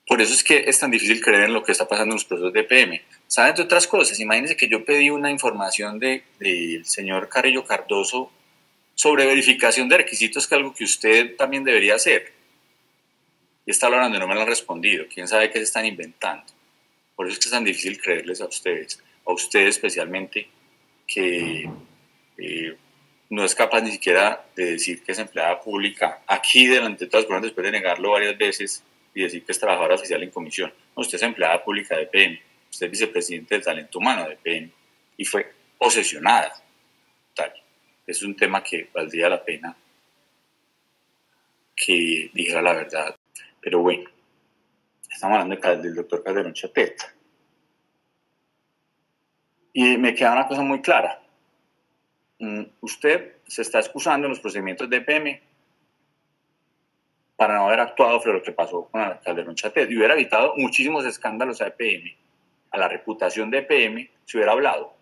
Por eso es que es tan difícil creer en lo que está pasando en los procesos de EPM. ¿Saben de otras cosas? Imagínense que yo pedí una información del señor Carrillo Cardoso sobre verificación de requisitos, que es algo que usted también debería hacer. Y está hablando y no me lo han respondido. ¿Quién sabe qué se están inventando? Por eso es que es tan difícil creerles a ustedes especialmente, que no es capaz ni siquiera de decir que es empleada pública aquí delante de todas las personas, después de negarlo varias veces y decir que es trabajadora oficial en comisión. No, usted es empleada pública de EPM, usted es vicepresidente del Talento Humano de EPM y fue posesionada. Tal. Es un tema que valdría la pena que dijera la verdad. Pero bueno, estamos hablando del doctor Calderón Chatet. Y me queda una cosa muy clara. Usted se está excusando en los procedimientos de EPM para no haber actuado frente a lo que pasó con Calderón Chatet y hubiera evitado muchísimos escándalos a EPM, a la reputación de EPM, si hubiera hablado.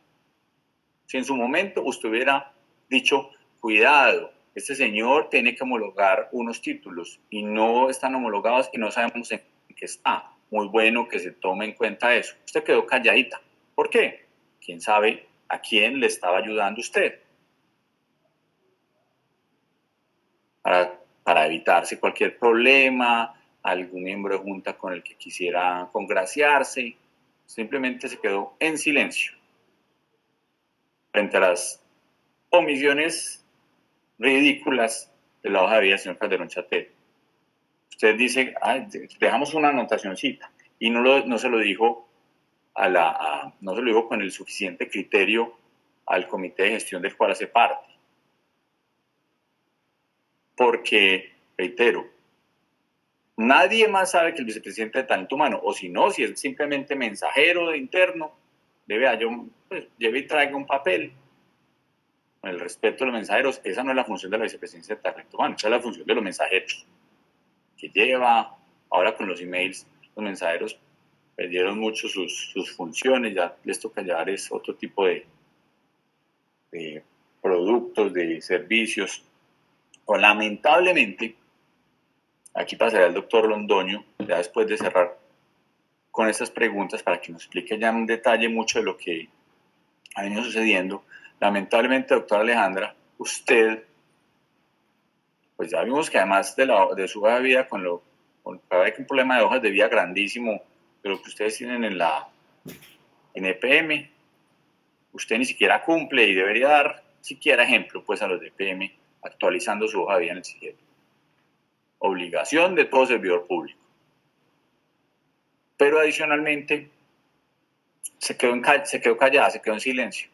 Si en su momento usted hubiera dicho, cuidado, este señor tiene que homologar unos títulos y no están homologados y no sabemos en qué está. Muy bueno que se tome en cuenta eso. Usted quedó calladita. ¿Por qué? ¿Quién sabe a quién le estaba ayudando usted? Para evitarse cualquier problema, algún miembro de junta con el que quisiera congraciarse. Simplemente se quedó en silencio frente a las omisiones ridículas de la hoja de vida del señor Calderón Chatel. Usted dice, dejamos una anotacioncita, y no se lo dijo no se lo dijo con el suficiente criterio al comité de gestión del cual hace parte. Porque, reitero, nadie más sabe que el vicepresidente de Talento Humano, o si no, si es simplemente mensajero de interno, lleve y traiga un papel. Con el respeto de los mensajeros, esa no es la función de la vicepresidencia de Talento Humano, esa es la función de los mensajeros. Que lleva, ahora con los emails, los mensajeros perdieron mucho sus funciones, ya les toca llevar otro tipo de productos, de servicios. O lamentablemente, aquí pasará el doctor Londoño, ya después de cerrar con estas preguntas, para que nos explique ya en detalle mucho de lo que ha venido sucediendo. Lamentablemente, doctora Alejandra, usted, pues ya vimos que además de su hoja de vida, con un problema de hojas de vida grandísimo, de lo que ustedes tienen en EPM, usted ni siquiera cumple y debería dar siquiera ejemplo pues a los de EPM, actualizando su hoja de vida en el siguiente. Obligación de todo servidor público. Pero adicionalmente se quedó callada, se quedó en silencio,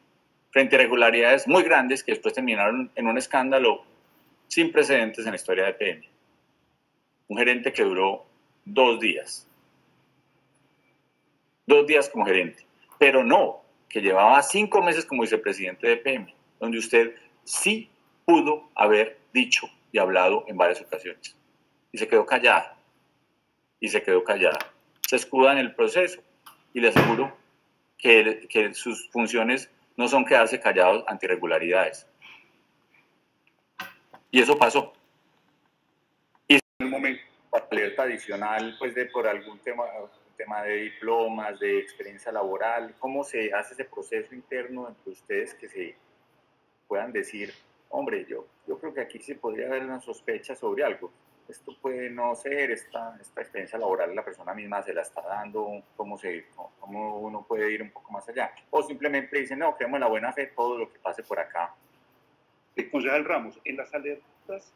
frente a irregularidades muy grandes que después terminaron en un escándalo sin precedentes en la historia de EPM. Un gerente que duró 2 días. 2 días como gerente, pero no, que llevaba 5 meses como vicepresidente de EPM, donde usted sí pudo haber dicho y hablado en varias ocasiones. Y se quedó callada. Se escuda en el proceso y le aseguro que sus funciones no son quedarse callados ante irregularidades. Y eso pasó. Y en un momento, alerta adicional, pues por algún tema de diplomas, de experiencia laboral, ¿cómo se hace ese proceso interno entre ustedes que se puedan decir, hombre, yo creo que aquí sí podría haber una sospecha sobre algo? Esto puede no ser, esta experiencia laboral la persona misma se la está dando, ¿cómo uno puede ir un poco más allá? O simplemente dicen, no, creemos en la buena fe, todo lo que pase por acá. Concejal Ramos, en las alertas,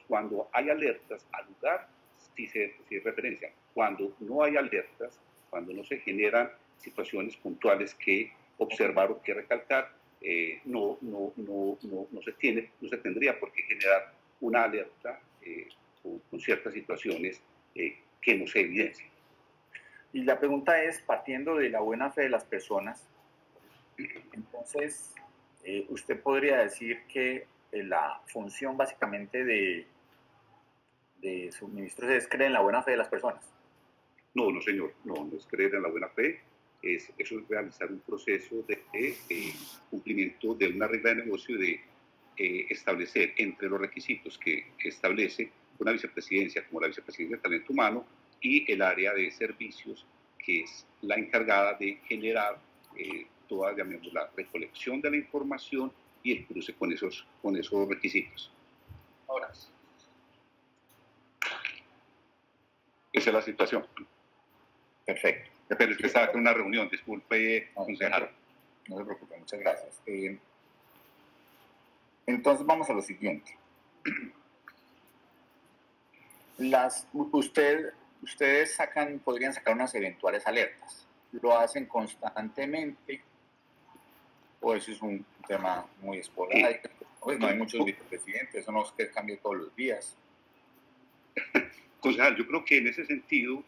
cuando hay alertas al lugar, sí se referencia. Cuando no hay alertas, cuando no se generan situaciones puntuales que observar o que recalcar, no se tendría por qué generar una alerta con ciertas situaciones que no se evidencian. Y la pregunta es, partiendo de la buena fe de las personas, entonces, usted podría decir que la función básicamente de suministros es creer en la buena fe de las personas. No, señor, no es creer en la buena fe, eso es realizar un proceso de cumplimiento de una regla de negocio, de establecer entre los requisitos que establece una vicepresidencia como la vicepresidencia de Talento Humano y el área de servicios, que es la encargada de generar toda, digamos, la recolección de la información y el cruce con esos requisitos. Ahora, esa es la situación. Perfecto. Pero es que estaba en una reunión, disculpe, concejal. No se preocupe, muchas gracias. Entonces vamos a lo siguiente. Ustedes podrían sacar unas eventuales alertas. ¿Lo hacen constantemente? ¿O eso es un tema muy esporádico? Pues no hay muchos vicepresidentes, eso no es que cambie todos los días. Concejal, yo creo que en ese sentido,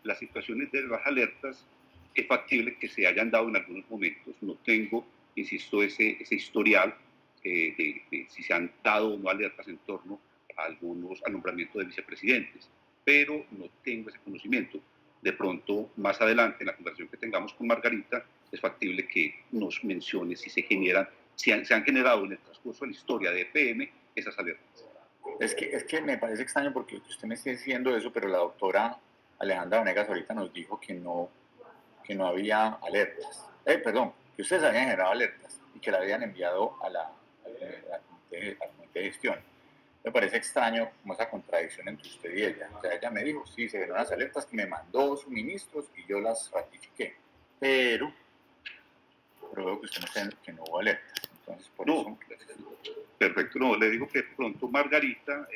las situaciones de las alertas es factible que se hayan dado en algunos momentos. No tengo, insisto, ese historial de si se han dado o no alertas en torno a al nombramiento de vicepresidentes, pero no tengo ese conocimiento. De pronto, más adelante, en la conversación que tengamos con Margarita, es factible que nos mencione si se han generado en el transcurso de la historia de EPM esas alertas. Es que me parece extraño porque usted me está diciendo eso, pero la doctora Alejandra Vanegas ahorita nos dijo que no había alertas. Que ustedes habían generado alertas y que la habían enviado al comité de gestión. Me parece extraño como esa contradicción entre usted y ella. O sea, ella me dijo, sí, se dieron las alertas que me mandó suministros y yo las ratifiqué, pero veo que usted no está, que no hubo alertas. Entonces, por no, eso... Perfecto, no, le digo que pronto Margarita,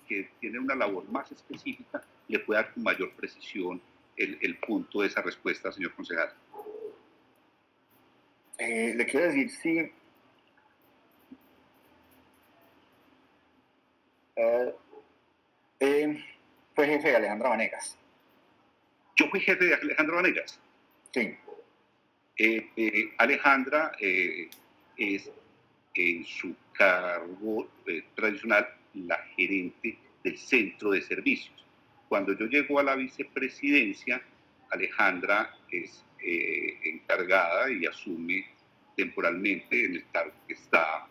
que tiene una labor más específica, le puede dar con mayor precisión el punto de esa respuesta, señor concejal. Le quiero decir, sí, fue jefe de Alejandra Vanegas. Yo fui jefe de Alejandra Vanegas. Sí. Alejandra es en su cargo tradicional la gerente del centro de servicios. Cuando yo llego a la vicepresidencia, Alejandra es encargada y asume temporalmente en el cargo que está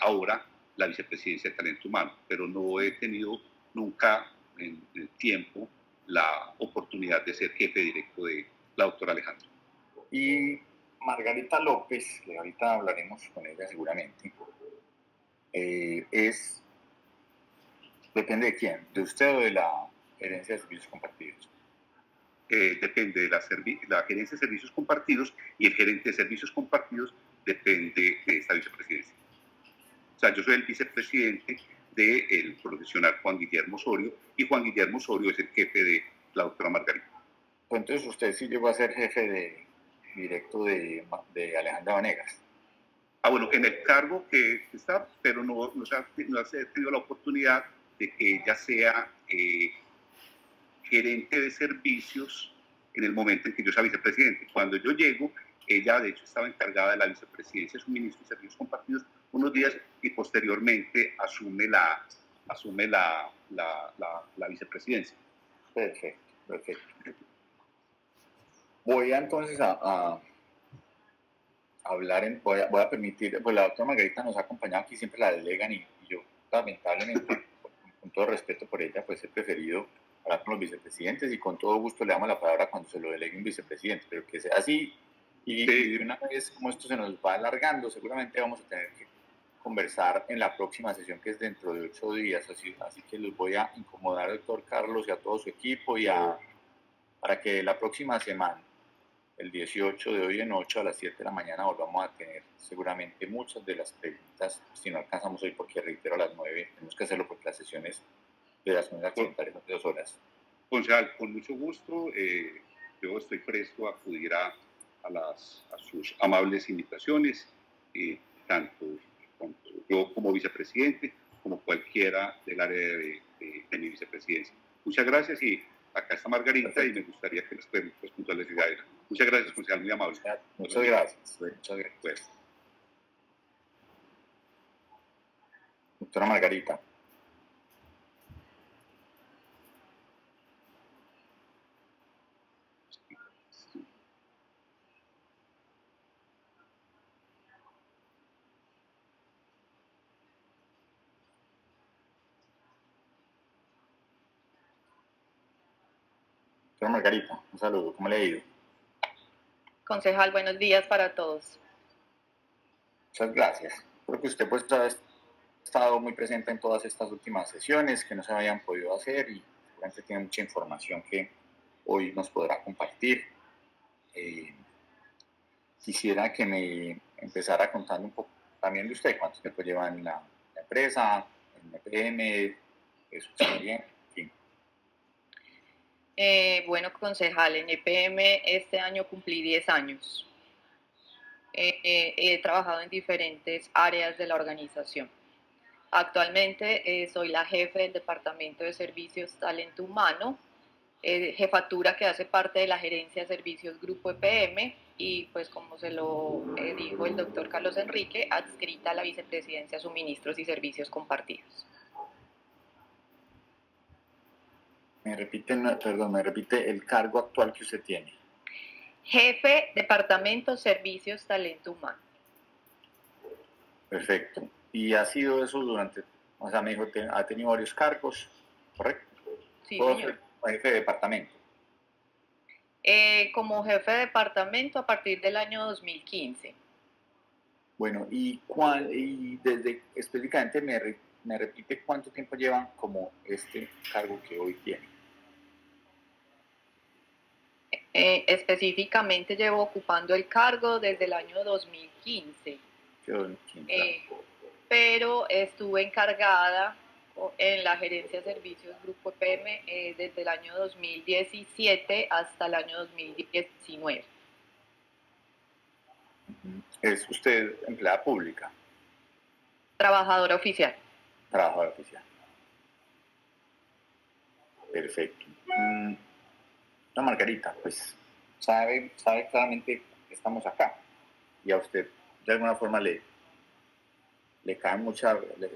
ahora la vicepresidencia de Talento Humano, pero no he tenido nunca en el tiempo la oportunidad de ser jefe directo de la doctora Alejandra. Y Margarita López, que ahorita hablaremos con ella seguramente, depende de quién, de usted o de la gerencia de servicios compartidos. Depende de la gerencia de servicios compartidos, y el gerente de servicios compartidos depende de esta vicepresidencia. O sea, yo soy el vicepresidente del profesional Juan Guillermo Osorio, y Juan Guillermo Osorio es el jefe de la doctora Margarita. Entonces usted sí llegó a ser jefe directo de Alejandra Vanegas. Bueno, en el cargo que está, pero no ha tenido la oportunidad de que ella sea gerente de servicios en el momento en que yo sea vicepresidente. Cuando yo llego, ella de hecho estaba encargada de la vicepresidencia de suministro y servicios compartidos unos días, y posteriormente asume la vicepresidencia. Perfecto. Voy a entonces a hablar, voy a permitir, pues la doctora Margarita nos ha acompañado aquí, siempre la delegan, y yo lamentablemente, con todo respeto por ella, pues he preferido hablar con los vicepresidentes, y con todo gusto le damos la palabra cuando se lo delegue un vicepresidente, pero que sea así, y de una vez, como esto se nos va alargando, seguramente vamos a tener que conversar en la próxima sesión, que es dentro de 8 días, así que los voy a incomodar al doctor Carlos y a todo su equipo, para que la próxima semana, el 18 de hoy en 8 a las 7 de la mañana, volvamos a tener seguramente muchas de las preguntas. Si no alcanzamos hoy, porque reitero, a las 9, tenemos que hacerlo porque las sesiones de las unidades accidentales son de 2 horas. Concejal, con mucho gusto, yo estoy presto a acudir a sus amables invitaciones, tanto yo como vicepresidente, como cualquiera del área de mi vicepresidencia. Muchas gracias, y acá está Margarita. Perfecto. Y me gustaría que las preguntas puntuales llegara. Muchas gracias, concejal, muy amable. Muchas gracias. Muchas gracias. Doctora Margarita. Doctora Margarita, un saludo, ¿cómo le ha ido? Concejal, buenos días para todos. Muchas gracias. Creo que usted pues ha estado muy presente en todas estas últimas sesiones que no se habían podido hacer, y seguramente tiene mucha información que hoy nos podrá compartir. Quisiera que me empezara contando un poco también de usted, cuánto tiempo lleva en la empresa, en EPM, su experiencia, en fin. Bueno, concejal, en EPM este año cumplí 10 años. He trabajado en diferentes áreas de la organización. Actualmente soy la jefe del Departamento de Servicios Talento Humano, jefatura que hace parte de la Gerencia de Servicios Grupo EPM, y pues como se lo dijo el doctor Carlos Enrique, adscrita a la Vicepresidencia Suministros y Servicios Compartidos. Me repite el cargo actual que usted tiene. Jefe, Departamento Servicios Talento Humano. Perfecto. ¿Y ha sido eso durante, o sea, me dijo, ha tenido varios cargos, correcto? Sí, señor. Jefe de departamento. Como jefe de departamento a partir del año 2015. Bueno, y desde específicamente ¿Me repite cuánto tiempo llevan como este cargo que hoy tienen? Específicamente llevo ocupando el cargo desde el año 2015. Pero estuve encargada en la gerencia de servicios Grupo EPM desde el año 2017 hasta el año 2019. ¿Es usted empleada pública? Trabajadora oficial. Trabajadora oficial. Perfecto. No, Margarita, pues sabe claramente que estamos acá y a usted de alguna forma le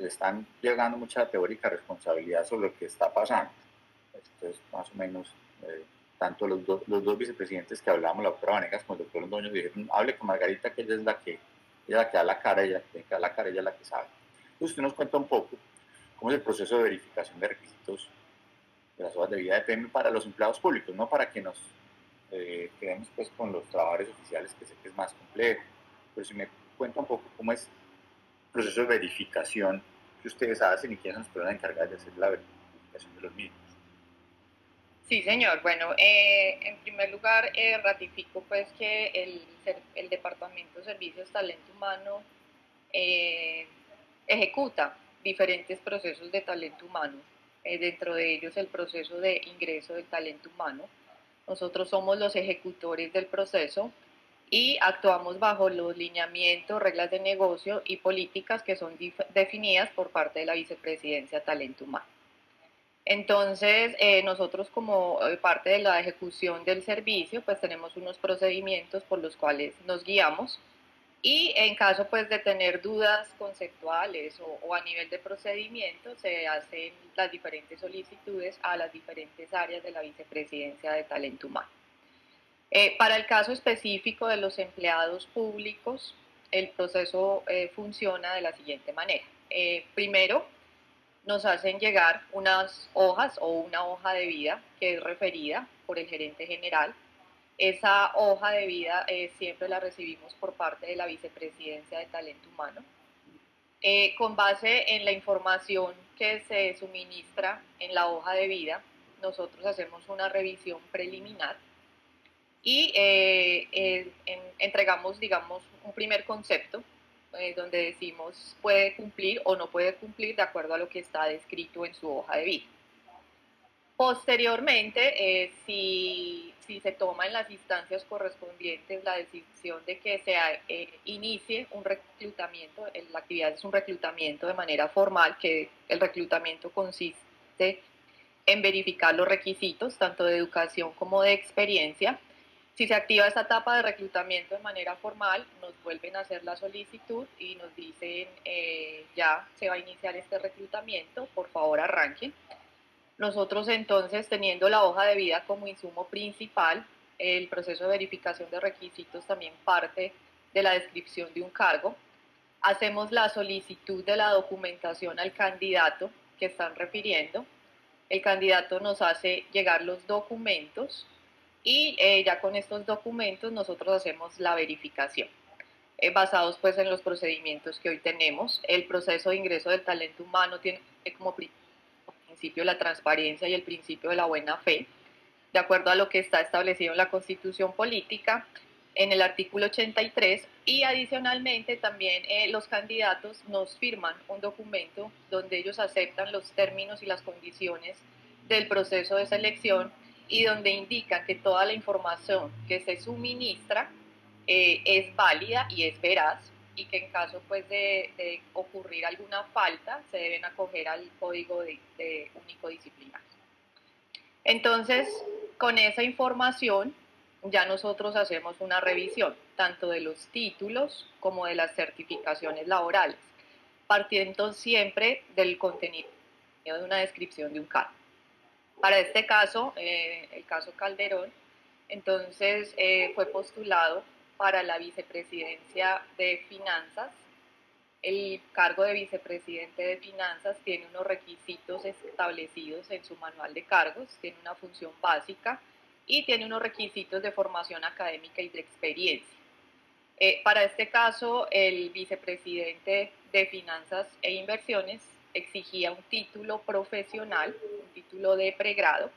están llegando mucha teórica responsabilidad sobre lo que está pasando. Entonces, más o menos, tanto los dos vicepresidentes que hablamos, la doctora Vanegas como el doctor Londoño, dijeron, hable con Margarita, que ella es la que da la cara, ella es la que sabe. Entonces, usted nos cuenta un poco cómo es el proceso de verificación de requisitos de las hojas de vida de PM para los empleados públicos, no para que nos quedemos pues con los trabajadores oficiales, que sé que es más complejo, pero si me cuenta un poco cómo es proceso de verificación que ustedes hacen y quiénes son las personas encargadas de hacer la verificación de los mismos. Sí, señor. Bueno, en primer lugar, ratifico pues que el Departamento de Servicios Talento Humano ejecuta diferentes procesos de talento humano, dentro de ellos el proceso de ingreso del talento humano. Nosotros somos los ejecutores del proceso y actuamos bajo los lineamientos, reglas de negocio y políticas que son definidas por parte de la Vicepresidencia de Talento Humano. Entonces, nosotros como parte de la ejecución del servicio, pues tenemos unos procedimientos por los cuales nos guiamos y en caso pues de tener dudas conceptuales o a nivel de procedimiento, se hacen las diferentes solicitudes a las diferentes áreas de la Vicepresidencia de Talento Humano. Para el caso específico de los empleados públicos, el proceso funciona de la siguiente manera. Primero, nos hacen llegar unas hojas o una hoja de vida que es referida por el gerente general. Esa hoja de vida siempre la recibimos por parte de la Vicepresidencia de Talento Humano. Con base en la información que se suministra en la hoja de vida, nosotros hacemos una revisión preliminar y entregamos, digamos, un primer concepto donde decimos puede cumplir o no puede cumplir de acuerdo a lo que está descrito en su hoja de vida. Posteriormente, si se toma en las instancias correspondientes la decisión de que se inicie un reclutamiento, la actividad es un reclutamiento de manera formal, que el reclutamiento consiste en verificar los requisitos tanto de educación como de experiencia. Si se activa esta etapa de reclutamiento de manera formal, nos vuelven a hacer la solicitud y nos dicen ya se va a iniciar este reclutamiento, por favor arranquen. Nosotros entonces, teniendo la hoja de vida como insumo principal, el proceso de verificación de requisitos también parte de la descripción de un cargo. Hacemos la solicitud de la documentación al candidato que están refiriendo. El candidato nos hace llegar los documentos y ya con estos documentos nosotros hacemos la verificación. Basados pues en los procedimientos que hoy tenemos. El proceso de ingreso del talento humano tiene como principio la transparencia y el principio de la buena fe, de acuerdo a lo que está establecido en la Constitución Política, en el artículo 83, y adicionalmente también los candidatos nos firman un documento donde ellos aceptan los términos y las condiciones del proceso de selección y donde indican que toda la información que se suministra es válida y es veraz, y que en caso pues de ocurrir alguna falta se deben acoger al código de único disciplinario. Entonces, con esa información ya nosotros hacemos una revisión tanto de los títulos como de las certificaciones laborales, partiendo siempre del contenido de una descripción de un cargo. Para este caso, el caso Calderón, entonces fue postulado para la vicepresidencia de Finanzas. El cargo de vicepresidente de Finanzas tiene unos requisitos establecidos en su manual de cargos, tiene una función básica y tiene unos requisitos de formación académica y de experiencia. Para este caso, el vicepresidente de Finanzas e Inversiones exigía un título profesional, un título de pregrado,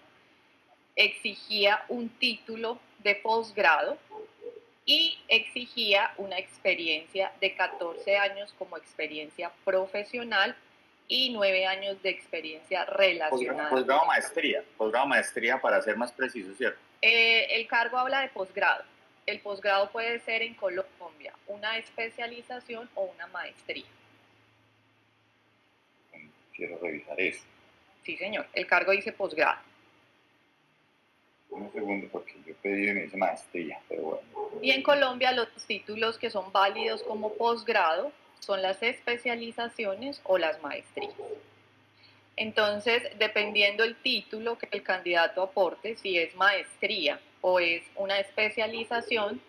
exigía un título de posgrado y exigía una experiencia de 14 años como experiencia profesional y 9 años de experiencia relacionada. Posgrado maestría para ser más preciso, ¿cierto? El cargo habla de posgrado. El posgrado puede ser en Colombia una especialización o una maestría. Quiero revisar eso. Sí, señor. El cargo dice posgrado. Un segundo, porque yo pedí y me dice maestría, pero bueno. Y en Colombia los títulos que son válidos como posgrado son las especializaciones o las maestrías. Entonces, dependiendo el título que el candidato aporte, si es maestría o es una especialización,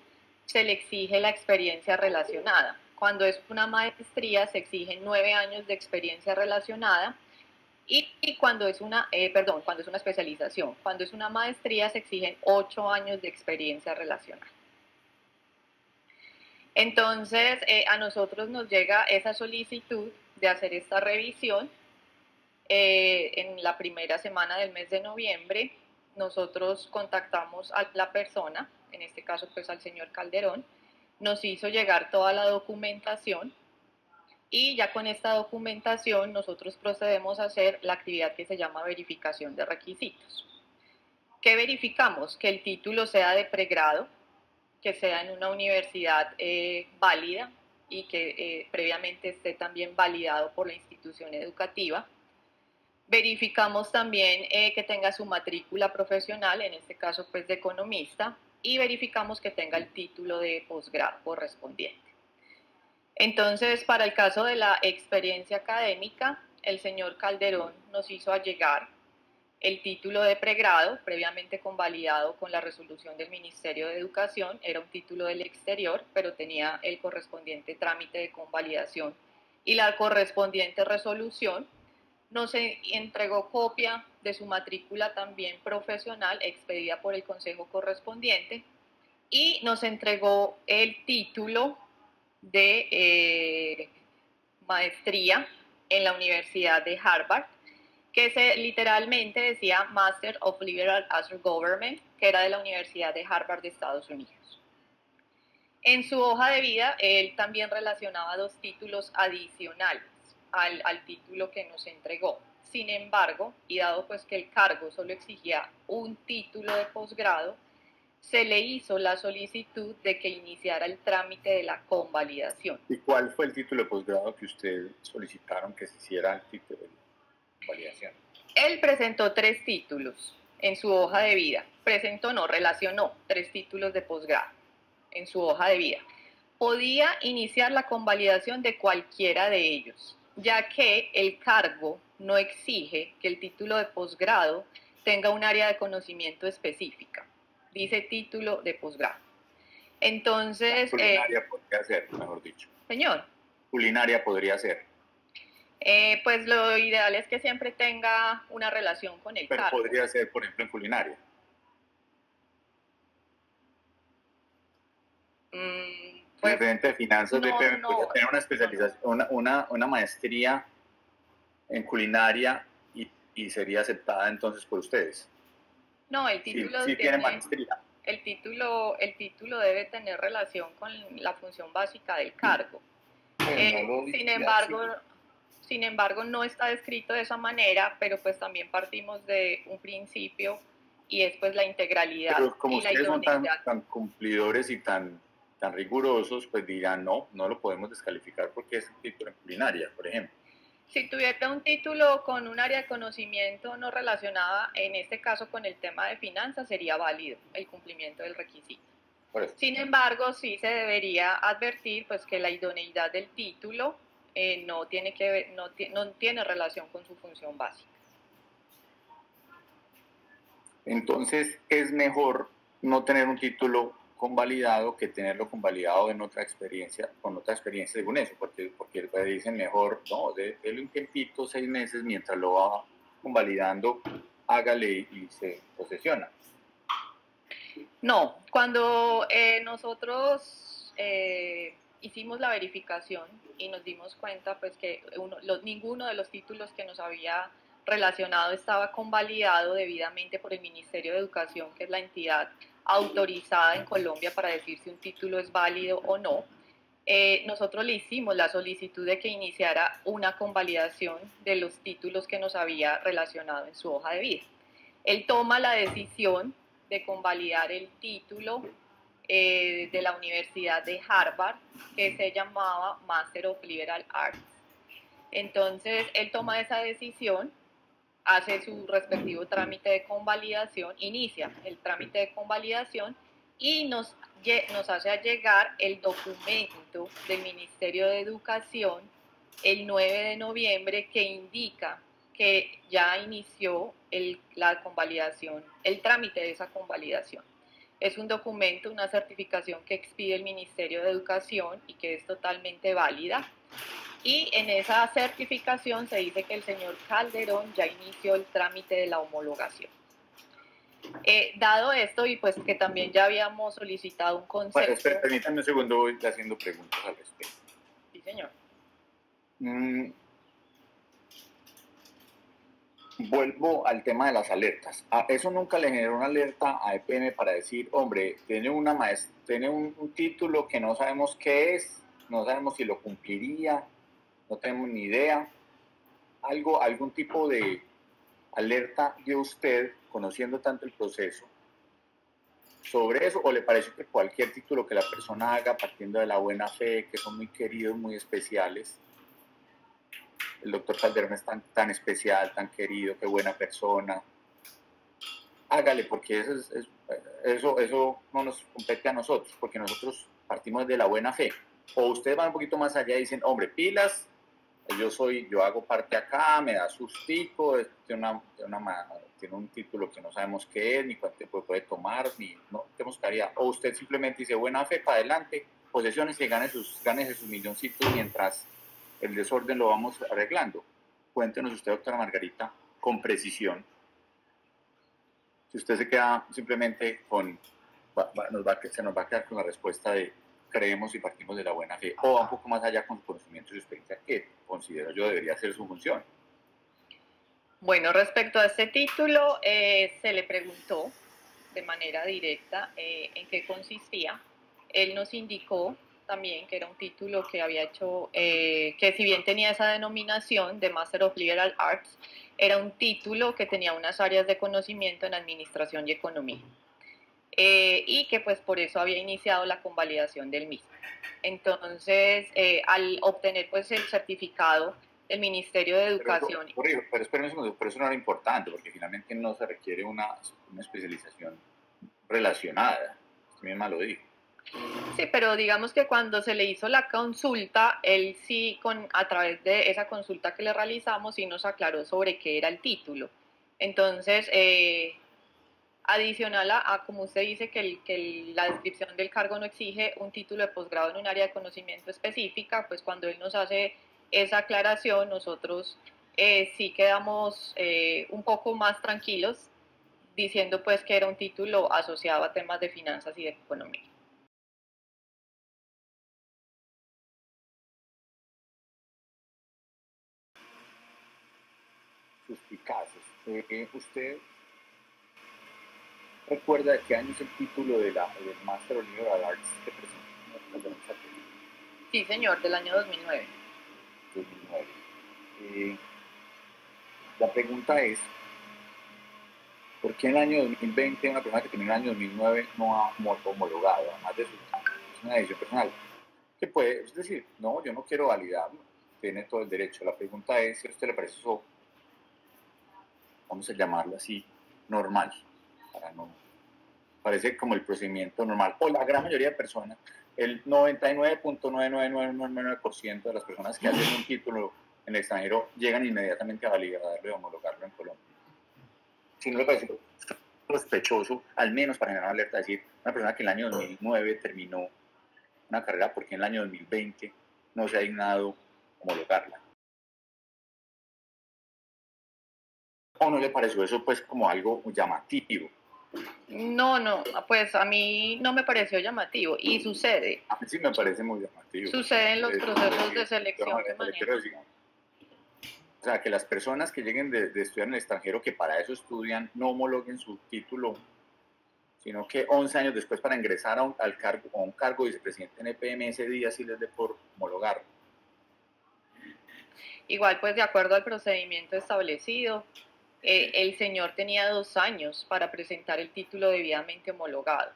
se le exige la experiencia relacionada. Cuando es una maestría se exigen 9 años de experiencia relacionada y cuando es cuando es una especialización. Cuando es una maestría se exigen 8 años de experiencia relacionada. Entonces, a nosotros nos llega esa solicitud de hacer esta revisión. En la primera semana del mes de noviembre, nosotros contactamos a la persona, en este caso pues al señor Calderón, nos hizo llegar toda la documentación y ya con esta documentación nosotros procedemos a hacer la actividad que se llama verificación de requisitos. ¿Qué verificamos? Que el título sea de pregrado, que sea en una universidad válida y que previamente esté también validado por la institución educativa. Verificamos también que tenga su matrícula profesional, en este caso pues de economista, y verificamos que tenga el título de posgrado correspondiente. Entonces, para el caso de la experiencia académica, el señor Calderón nos hizo llegar el título de pregrado, previamente convalidado con la resolución del Ministerio de Educación. Era un título del exterior, pero tenía el correspondiente trámite de convalidación y la correspondiente resolución. Nos entregó copia de su matrícula también profesional expedida por el consejo correspondiente y nos entregó el título de maestría en la Universidad de Harvard, que literalmente decía Master of Liberal Arts Government, que era de la Universidad de Harvard de Estados Unidos. En su hoja de vida, él también relacionaba 2 títulos adicionales al título que nos entregó. Sin embargo, y dado pues que el cargo solo exigía un título de posgrado, se le hizo la solicitud de que iniciara el trámite de la convalidación. ¿Y cuál fue el título de posgrado que ustedes solicitaron que se hiciera el título de convalidación? Él presentó 3 títulos en su hoja de vida. Relacionó 3 títulos de posgrado en su hoja de vida. Podía iniciar la convalidación de cualquiera de ellos, ya que el cargo no exige que el título de posgrado tenga un área de conocimiento específica. Dice título de posgrado. Entonces... Culinaria podría ser, mejor dicho. Señor. Culinaria podría ser. Pues lo ideal es que siempre tenga una relación con el cargo. Pero podría ser, por ejemplo, en culinaria. Pues, Presidente de finanzas de PEP podría tener una especialización, una maestría en culinaria y sería aceptada entonces por ustedes. No, el título sí tiene maestría. El título debe tener relación con la función básica del cargo. Sin embargo, no está descrito de esa manera, pero pues también partimos de un principio y es pues la integralidad. Pero como y la ustedes son idoneidad. tan cumplidores y tan rigurosos, pues dirán, no lo podemos descalificar porque es un título en culinaria, por ejemplo. Si tuviera un título con un área de conocimiento no relacionada, en este caso con el tema de finanzas, sería válido el cumplimiento del requisito. Sin embargo, sí se debería advertir pues, que la idoneidad del título no tiene relación con su función básica. Entonces, es mejor no tener un título convalidado que tenerlo convalidado en otra experiencia, con otra experiencia según eso, porque dicen mejor, no, déle un tiempito, 6 meses, mientras lo va convalidando, hágale y se posesiona. No, cuando nosotros hicimos la verificación y nos dimos cuenta pues que ninguno de los títulos que nos había relacionado estaba convalidado debidamente por el Ministerio de Educación, que es la entidad autorizada en Colombia para decir si un título es válido o no. Nosotros le hicimos la solicitud de que iniciara una convalidación de los títulos que nos había relacionado en su hoja de vida. Él toma la decisión de convalidar el título de la Universidad de Harvard, que se llamaba Master of Liberal Arts. Entonces, él toma esa decisión, hace su respectivo trámite de convalidación, inicia el trámite de convalidación y nos hace llegar el documento del Ministerio de Educación el 9 de noviembre que indica que ya inició la convalidación, el trámite de esa convalidación. Es un documento, una certificación que expide el Ministerio de Educación y que es totalmente válida. Y en esa certificación se dice que el señor Calderón ya inició el trámite de la homologación. Dado esto, y pues que también ya habíamos solicitado un concepto... Bueno, permítanme un segundo, voy haciendo preguntas al respecto. Sí, señor. Vuelvo al tema de las alertas. ¿Eso nunca le generó una alerta a EPM para decir, hombre, tiene un título que no sabemos qué es, no sabemos si lo cumpliría, no tenemos ni idea? ¿Algún tipo de alerta dio usted, conociendo tanto el proceso, sobre eso? ¿O le pareció que cualquier título que la persona haga partiendo de la buena fe, que son muy queridos, muy especiales? El doctor Calderón es tan especial, tan querido, qué buena persona. Hágale, porque eso no nos compete a nosotros, porque nosotros partimos de la buena fe. O ustedes van un poquito más allá y dicen, hombre, pilas, yo hago parte acá, me da sustico, tiene un título que no sabemos qué es, ni cuánto tiempo puede tomar, ni no, ¿qué buscaría? O usted simplemente dice, buena fe, para adelante, posesiones y gánese sus milloncitos mientras el desorden lo vamos arreglando. Cuéntenos usted, doctora Margarita, con precisión. Si usted se queda simplemente se nos va a quedar con la respuesta de creemos y partimos de la buena fe, o va un poco más allá con conocimientos y experiencia, que considero yo debería ser su función. Bueno, respecto a este título, se le preguntó de manera directa en qué consistía. Él nos indicó también que era un título que había hecho, que si bien tenía esa denominación de Master of Liberal Arts, era un título que tenía unas áreas de conocimiento en Administración y Economía. Y que pues por eso había iniciado la convalidación del mismo. Entonces, al obtener pues el certificado del Ministerio de Educación... Pero espérenme un segundo, pero eso no era importante, porque finalmente no se requiere una especialización relacionada. Usted misma lo dijo. Sí, pero digamos que cuando se le hizo la consulta, él sí, a través de esa consulta que le realizamos, sí nos aclaró sobre qué era el título. Entonces, adicional como usted dice, que la descripción del cargo no exige un título de posgrado en un área de conocimiento específica, pues cuando él nos hace esa aclaración, nosotros sí quedamos un poco más tranquilos, diciendo pues que era un título asociado a temas de finanzas y de economía. Suspicaces. ¿Usted recuerda de qué año es el título del Master of Liberal Arts que presentó? Sí, señor, del año 2009. 2009. La pregunta es, ¿por qué en el año 2020 una persona que tiene el año 2009 no ha homologado, además de una decisión personal? Que puede, es decir, no, yo no quiero validarlo, tiene todo el derecho. La pregunta es si a usted le parece eso, vamos a llamarlo así, normal, parece como el procedimiento normal, o la gran mayoría de personas, el 99.99999% de las personas que hacen un título en el extranjero llegan inmediatamente a validarlo y homologarlo en Colombia. Si no le parece sospechoso, al menos para generar alerta, decir, una persona que en el año 2009 terminó una carrera, porque en el año 2020 no se ha dignado homologarla. ¿O no le pareció eso pues como algo llamativo? No, pues a mí no me pareció llamativo y sucede. A mí sí me parece muy llamativo. Sucede en los procesos de selección que manejan. O sea, que las personas que lleguen de estudiar en el extranjero, que para eso estudian, no homologuen su título, sino que 11 años después para ingresar a un cargo de vicepresidente en EPM, ese día sí les dé por homologar. Igual, pues de acuerdo al procedimiento establecido, el señor tenía 2 años para presentar el título debidamente homologado.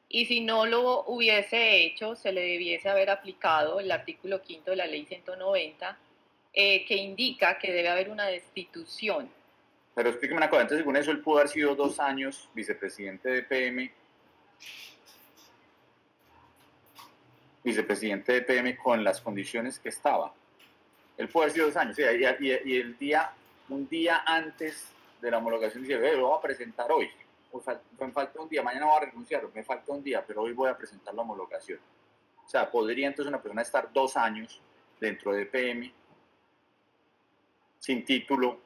Y si no lo hubiese hecho, se le debiese haber aplicado el artículo 5 de la ley 190, que indica que debe haber una destitución. Pero explíqueme una cosa, entonces según eso él pudo haber sido 2 años vicepresidente de EPM con las condiciones que estaba. Él pudo haber sido 2 años, y un día antes de la homologación dice, lo voy a presentar hoy, me falta un día, mañana voy a renunciar, me falta un día, pero hoy voy a presentar la homologación. O sea, podría entonces una persona estar 2 años dentro de EPM sin título,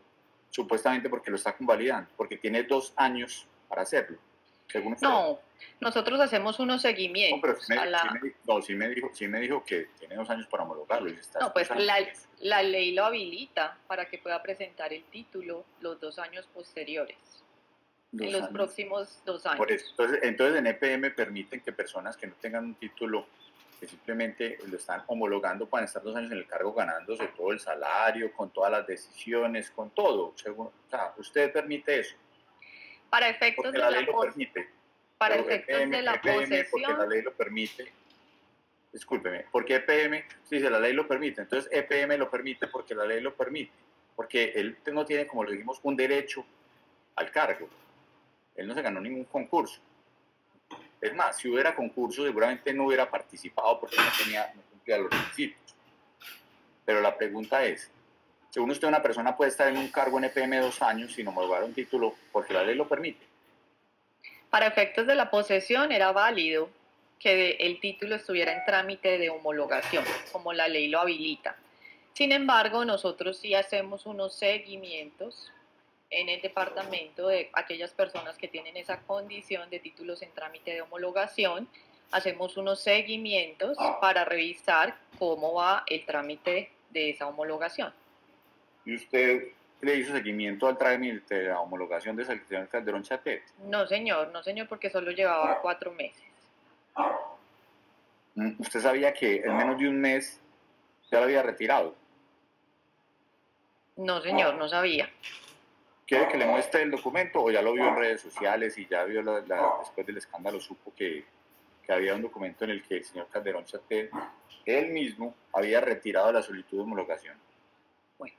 supuestamente porque lo está convalidando, porque tiene 2 años para hacerlo, según usted. No, nosotros hacemos unos seguimientos. No, pero sí me dijo que tiene 2 años para homologarlo. No, pues la ley lo habilita para que pueda presentar el título los 2 años posteriores, en los próximos 2 años. Por eso, entonces en EPM permiten que personas que no tengan un título, que simplemente lo están homologando, puedan estar 2 años en el cargo ganándose todo el salario, con todas las decisiones, con todo. O sea, usted permite eso. Para efectos de la ley lo permite. Para efectos de la posesión. Porque la ley lo permite. Discúlpeme, porque EPM, sí, la ley lo permite. Entonces EPM lo permite porque la ley lo permite. Porque él no tiene, como le dijimos, un derecho al cargo. Él no se ganó ningún concurso. Es más, si hubiera concurso, seguramente no hubiera participado porque no cumplía los requisitos. Pero la pregunta es, según usted, una persona puede estar en un cargo en EPM 2 años sin homologar un título porque la ley lo permite. Para efectos de la posesión era válido que el título estuviera en trámite de homologación, como la ley lo habilita. Sin embargo, nosotros sí hacemos unos seguimientos en el departamento de aquellas personas que tienen esa condición de títulos en trámite de homologación. Hacemos unos seguimientos para revisar cómo va el trámite de esa homologación. ¿Y usted le hizo seguimiento al trámite de la homologación de Selección Calderón Chatet? No, señor, porque solo llevaba 4 meses. ¿Usted sabía que en menos de un mes se lo había retirado? No, señor, no sabía. ¿Quiere que le muestre el documento o ya lo vio en redes sociales y ya vio después del escándalo supo que había un documento en el que el señor Calderón Chatet él mismo había retirado la solicitud de homologación? Bueno,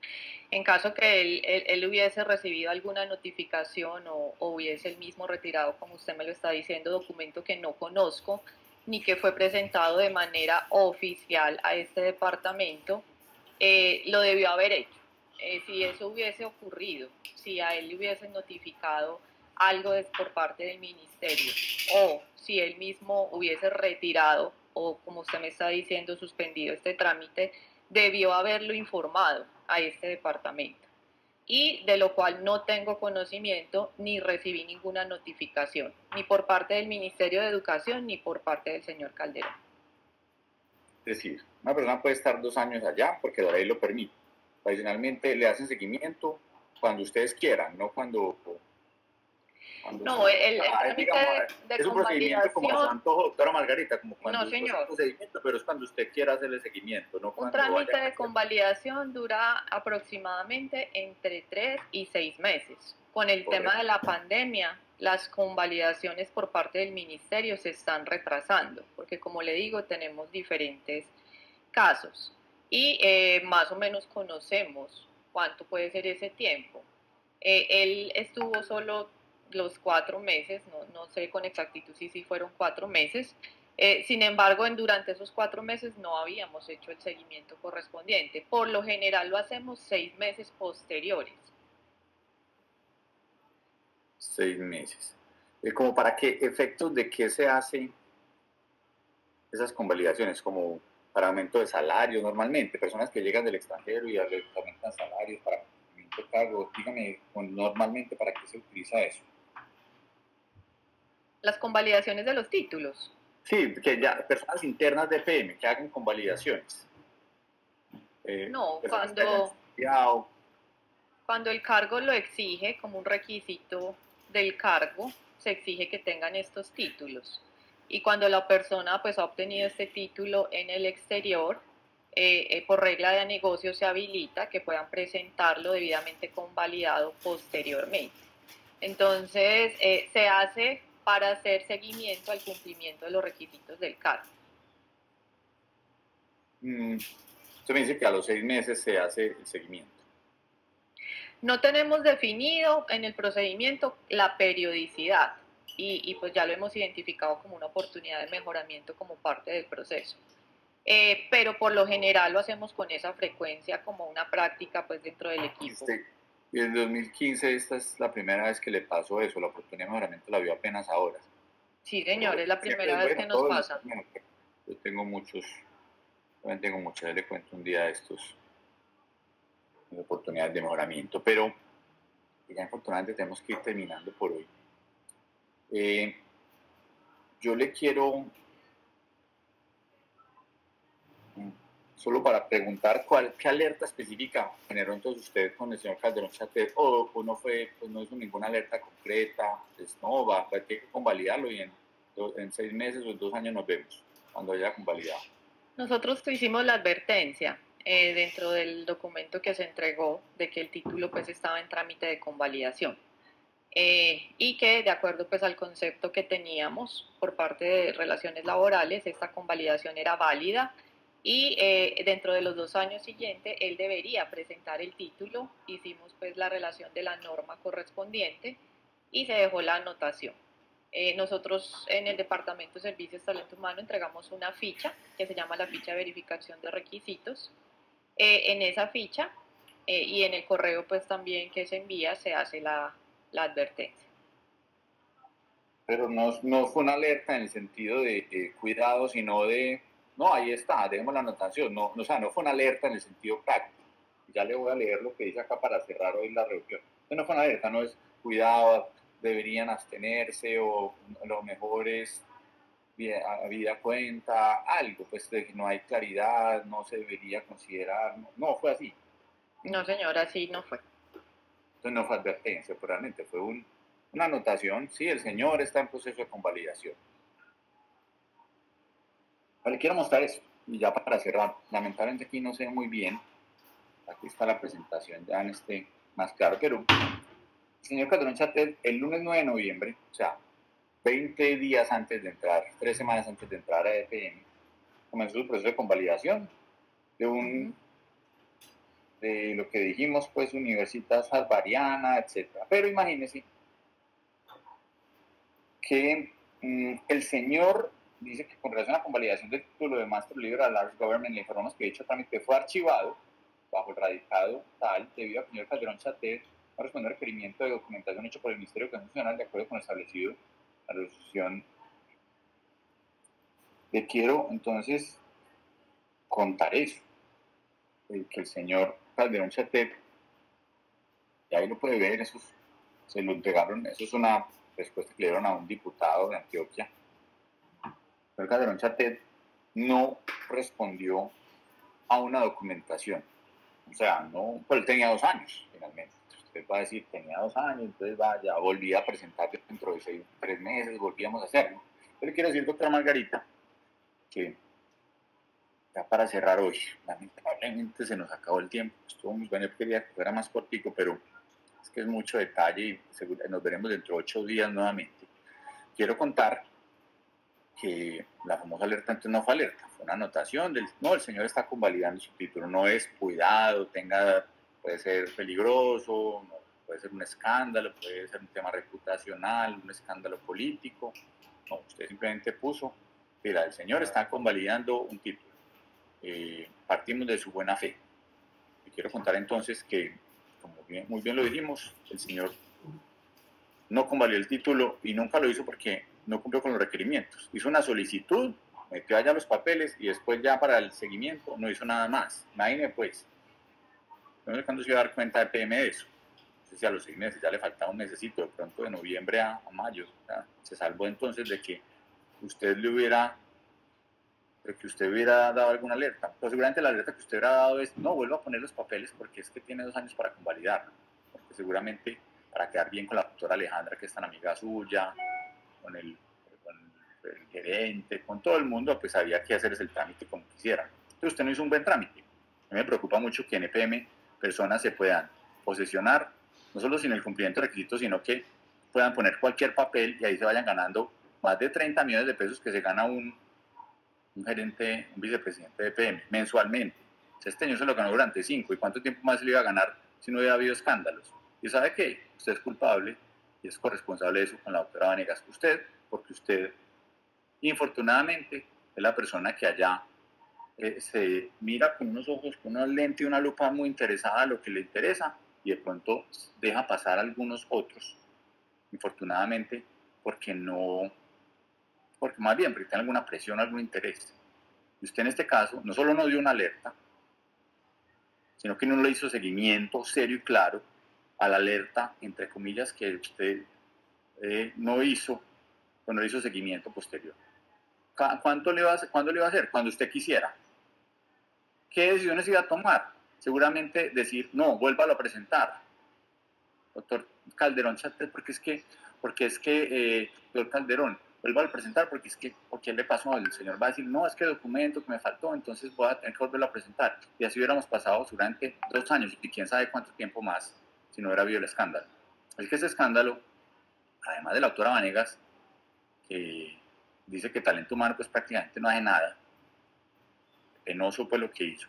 en caso que él hubiese recibido alguna notificación o hubiese él mismo retirado, como usted me lo está diciendo, documento que no conozco ni que fue presentado de manera oficial a este departamento, lo debió haber hecho. Si eso hubiese ocurrido, si a él le hubiesen notificado algo por parte del ministerio o si él mismo hubiese retirado o, como usted me está diciendo, suspendido este trámite, debió haberlo informado a este departamento, y de lo cual no tengo conocimiento ni recibí ninguna notificación, ni por parte del Ministerio de Educación ni por parte del señor Calderón. Es decir, una persona puede estar 2 años allá porque la ley lo permite. Adicionalmente, le hacen seguimiento cuando ustedes quieran, no cuando no, el trámite de es un procedimiento como a su antojo, doctora Margarita, como cuando no, señor. Es un procedimiento, pero es cuando usted quiera hacerle seguimiento, no un trámite de convalidación dura aproximadamente entre 3 y 6 meses. Con el tema de la pandemia, las convalidaciones por parte del ministerio se están retrasando, porque como le digo, tenemos diferentes casos y más o menos conocemos cuánto puede ser ese tiempo. Él estuvo solo los 4 meses, no sé con exactitud si fueron 4 meses. Sin embargo, durante esos 4 meses no habíamos hecho el seguimiento correspondiente. Por lo general lo hacemos 6 meses posteriores. 6 meses. ¿Como para qué efectos de qué se hacen esas convalidaciones? Como para aumento de salario normalmente, personas que llegan del extranjero y les aumentan salarios para cumplimiento de cargo. Dígame, normalmente, ¿para qué se utiliza eso? las convalidaciones de los títulos. Sí, que ya personas internas de EPM que hagan convalidaciones. No, cuando el cargo lo exige como un requisito del cargo, se exige que tengan estos títulos. Y cuando la persona pues ha obtenido este título en el exterior, por regla de negocio se habilita que puedan presentarlo debidamente convalidado posteriormente. Entonces, se hace para hacer seguimiento al cumplimiento de los requisitos del cargo. Usted me dice que a los 6 meses se hace el seguimiento. No tenemos definido en el procedimiento la periodicidad y pues ya lo hemos identificado como una oportunidad de mejoramiento como parte del proceso. Pero por lo general lo hacemos con esa frecuencia como una práctica pues dentro del equipo. Y en 2015 esta es la primera vez que le pasó eso, la oportunidad de mejoramiento la vio apenas ahora. Sí, señor, es la primera vez que nos pasa. Yo tengo muchos, también tengo muchas, le cuento un día de estos oportunidades de mejoramiento, pero ya infortunadamente tenemos que ir terminando por hoy. Yo le quiero, solo para preguntar, ¿qué alerta específica generó entonces usted con el señor Calderón Chatet? ¿O no fue, pues no hizo ninguna alerta concreta? Pues no, va a tener que convalidarlo y en 6 meses o en 2 años nos vemos, cuando haya convalidado. Nosotros hicimos la advertencia dentro del documento que se entregó de que el título pues estaba en trámite de convalidación. Y que de acuerdo pues al concepto que teníamos por parte de relaciones laborales, esta convalidación era válida y dentro de los 2 años siguientes él debería presentar el título. Hicimos pues la relación de la norma correspondiente y se dejó la anotación. Nosotros en el Departamento de Servicios Talento Humano entregamos una ficha que se llama la ficha de verificación de requisitos. En esa ficha y en el correo pues también que se envía se hace la advertencia. Pero no fue una alerta en el sentido de cuidado, sino de, no, ahí está, dejemos la anotación. No, o sea, no fue una alerta en el sentido práctico. Ya le voy a leer lo que dice acá para cerrar hoy la reunión. No fue una alerta, no es cuidado, deberían abstenerse o lo mejor es vida cuenta, algo, pues de que no hay claridad, no se debería considerar. No fue así. No, señora, así no fue. Entonces no fue advertencia, pero realmente fue una anotación. Sí, el señor está en proceso de convalidación. Le quiero mostrar esto, y ya para cerrar. Lamentablemente aquí no se ve muy bien. Aquí está la presentación ya en más claro, pero el señor Calderón Chatet, el lunes 9 de noviembre, o sea, 20 días antes de entrar, 3 semanas antes de entrar a EPM, comenzó su proceso de convalidación de lo que dijimos, pues, Universitas Harvariana, etc. Pero imagínense que el señor dice que con relación a la convalidación del título de Master Liberal Arts Government, le informamos que dicho trámite fue archivado bajo el radicado tal debido a que el señor Calderón Chatet no respondió al requerimiento de documentación hecho por el Ministerio Constitucional de acuerdo con lo establecido en la resolución. Le quiero entonces contar eso, que el señor Calderón Chatet, y ahí lo puede ver, se lo entregaron, eso es una respuesta que le dieron a un diputado de Antioquia. El Calderón Chatet no respondió a una documentación, o sea, no, pero él tenía 2 años finalmente. Usted va a decir, tenía 2 años, entonces ya volví a presentar dentro de 3 meses, volvíamos a hacerlo. Yo le quiero decir, doctora Margarita, que ya para cerrar hoy, lamentablemente se nos acabó el tiempo, estuvo muy bueno, quería que fuera más cortico, pero es que es mucho detalle y nos veremos dentro de 8 días nuevamente. Quiero contar que la famosa alerta entonces no fue alerta, fue una anotación el señor está convalidando su título, no es cuidado, puede ser peligroso, puede ser un escándalo, puede ser un tema reputacional, un escándalo político. No, usted simplemente puso, mira, el señor está convalidando un título. Partimos de su buena fe. Y quiero contar entonces que, como muy bien lo dijimos, el señor no convalidó el título y nunca lo hizo porque no cumplió con los requerimientos. Hizo una solicitud, metió allá los papeles y después ya para el seguimiento no hizo nada más. Imagínense pues. Entonces, cuando se iba a dar cuenta de PM de eso. no sé si a los 6 meses, ya le faltaba un mesecito, de pronto de noviembre a mayo, se salvó entonces de que usted hubiera dado alguna alerta. Pero seguramente la alerta que usted hubiera dado es, no, vuelva a poner los papeles porque es que tiene 2 años para convalidarlo. Porque seguramente para quedar bien con la doctora Alejandra, que es tan amiga suya, con el gerente, con todo el mundo, pues había que hacerles el trámite como quisieran. Entonces usted no hizo un buen trámite. A mí me preocupa mucho que en EPM personas se puedan posesionar, no solo sin el cumplimiento de requisitos, sino que puedan poner cualquier papel y ahí se vayan ganando más de 30 millones de pesos que se gana un gerente, un vicepresidente de EPM mensualmente. Este año se lo ganó durante 5, ¿y cuánto tiempo más se le iba a ganar si no hubiera habido escándalos? Y sabe que usted es culpable y es corresponsable de eso con la doctora Vanegas. Usted, porque usted, infortunadamente, es la persona que allá se mira con unos ojos, con una lente y una lupa muy interesada a lo que le interesa y de pronto deja pasar a algunos otros, infortunadamente, porque más bien, porque tiene alguna presión, algún interés. Y usted en este caso no solo no dio una alerta, sino que no le hizo seguimiento serio y claro a la alerta, entre comillas, que usted no hizo, o no le hizo seguimiento posterior. ¿Cuándo le iba a hacer? Cuando usted quisiera. ¿Qué decisiones iba a tomar? Seguramente decir, no, vuélvalo a presentar. Doctor Calderón, porque es que doctor Calderón, vuélvalo a presentar porque ¿qué le pasó? El señor va a decir, no, es que documento que me faltó, entonces voy a tener que volverlo a presentar. Y así hubiéramos pasado durante 2 años y quién sabe cuánto tiempo más si no hubiera habido el escándalo. Es que ese escándalo, además de la doctora Vanegas, que dice que talento humano pues prácticamente no hace nada, penoso fue lo que hizo.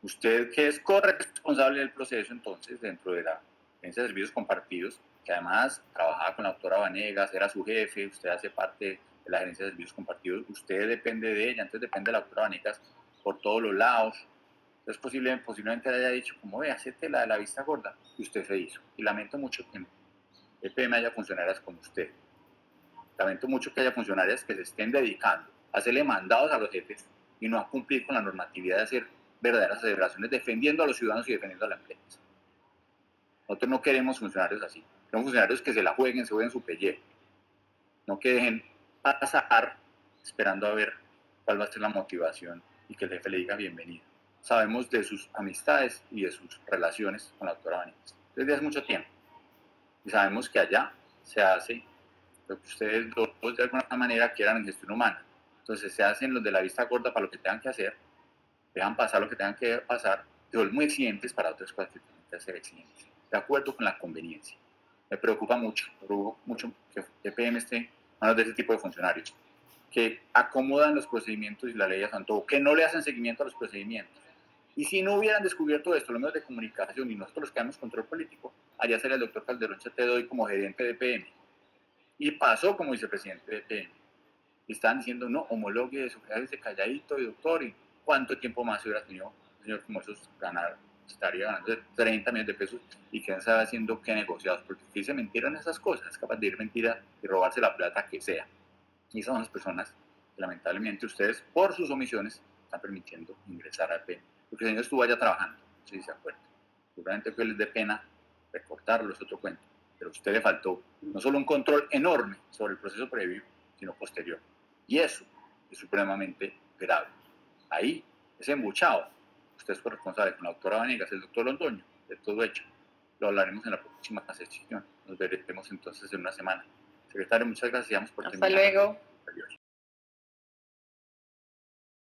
Usted, que es corresponsable del proceso entonces dentro de la agencia de servicios compartidos, que además trabajaba con la doctora Vanegas, era su jefe, usted hace parte de la gerencia de servicios compartidos, usted depende de ella, entonces depende de la doctora Vanegas por todos los lados. Entonces posiblemente le haya dicho, como ve, hacete la de la vista gorda, y usted se hizo. Y lamento mucho que en EPM haya funcionarias como usted. Lamento mucho que haya funcionarias que se estén dedicando a hacerle mandados a los jefes y no a cumplir con la normatividad de hacer verdaderas celebraciones defendiendo a los ciudadanos y defendiendo a la empresa. Nosotros no queremos funcionarios así. Queremos funcionarios que se la jueguen su pellejo. No que dejen pasar esperando a ver cuál va a ser la motivación y que el jefe le diga bienvenido. Sabemos de sus amistades y de sus relaciones con la doctora Vanegas desde hace mucho tiempo. Y sabemos que allá se hace lo que ustedes dos de alguna manera quieran en gestión humana. Entonces se hacen los de la vista gorda para lo que tengan que hacer, dejan pasar lo que tengan que pasar, y son muy exigentes para otras cosas que tienen que ser exigentes, de acuerdo con la conveniencia. Me preocupa mucho que EPM esté en manos de ese tipo de funcionarios, que acomodan los procedimientos y la ley a Santo, que no le hacen seguimiento a los procedimientos. Y si no hubieran descubierto esto, los medios de comunicación y nosotros los que damos control político, allá sería el doctor Calderón Chatedoy como gerente de EPM. Y pasó como vicepresidente de EPM. Y estaban diciendo, no, homologue eso, quédese calladito, y doctor, y cuánto tiempo más hubiera tenido un señor como esos estaría ganando 30 millones de pesos y quién sabe haciendo qué negociados, porque si se mentira en esas cosas, es capaz de ir mentira y robarse la plata que sea. Y esas son las personas que lamentablemente ustedes, por sus omisiones, están permitiendo ingresar al PEN. Porque el señor estuvo allá trabajando, si se acuerda. Seguramente fue les de pena recortarlo, es otro cuento. Pero a usted le faltó no solo un control enorme sobre el proceso previo, sino posterior. Y eso es supremamente grave. Ahí, ese embuchado, usted es corresponsable con la doctora Vanegas, el doctor Londoño, de todo hecho. Lo hablaremos en la próxima sesión. Nos veremos entonces en una semana. Secretario, muchas gracias por terminar. Hasta luego.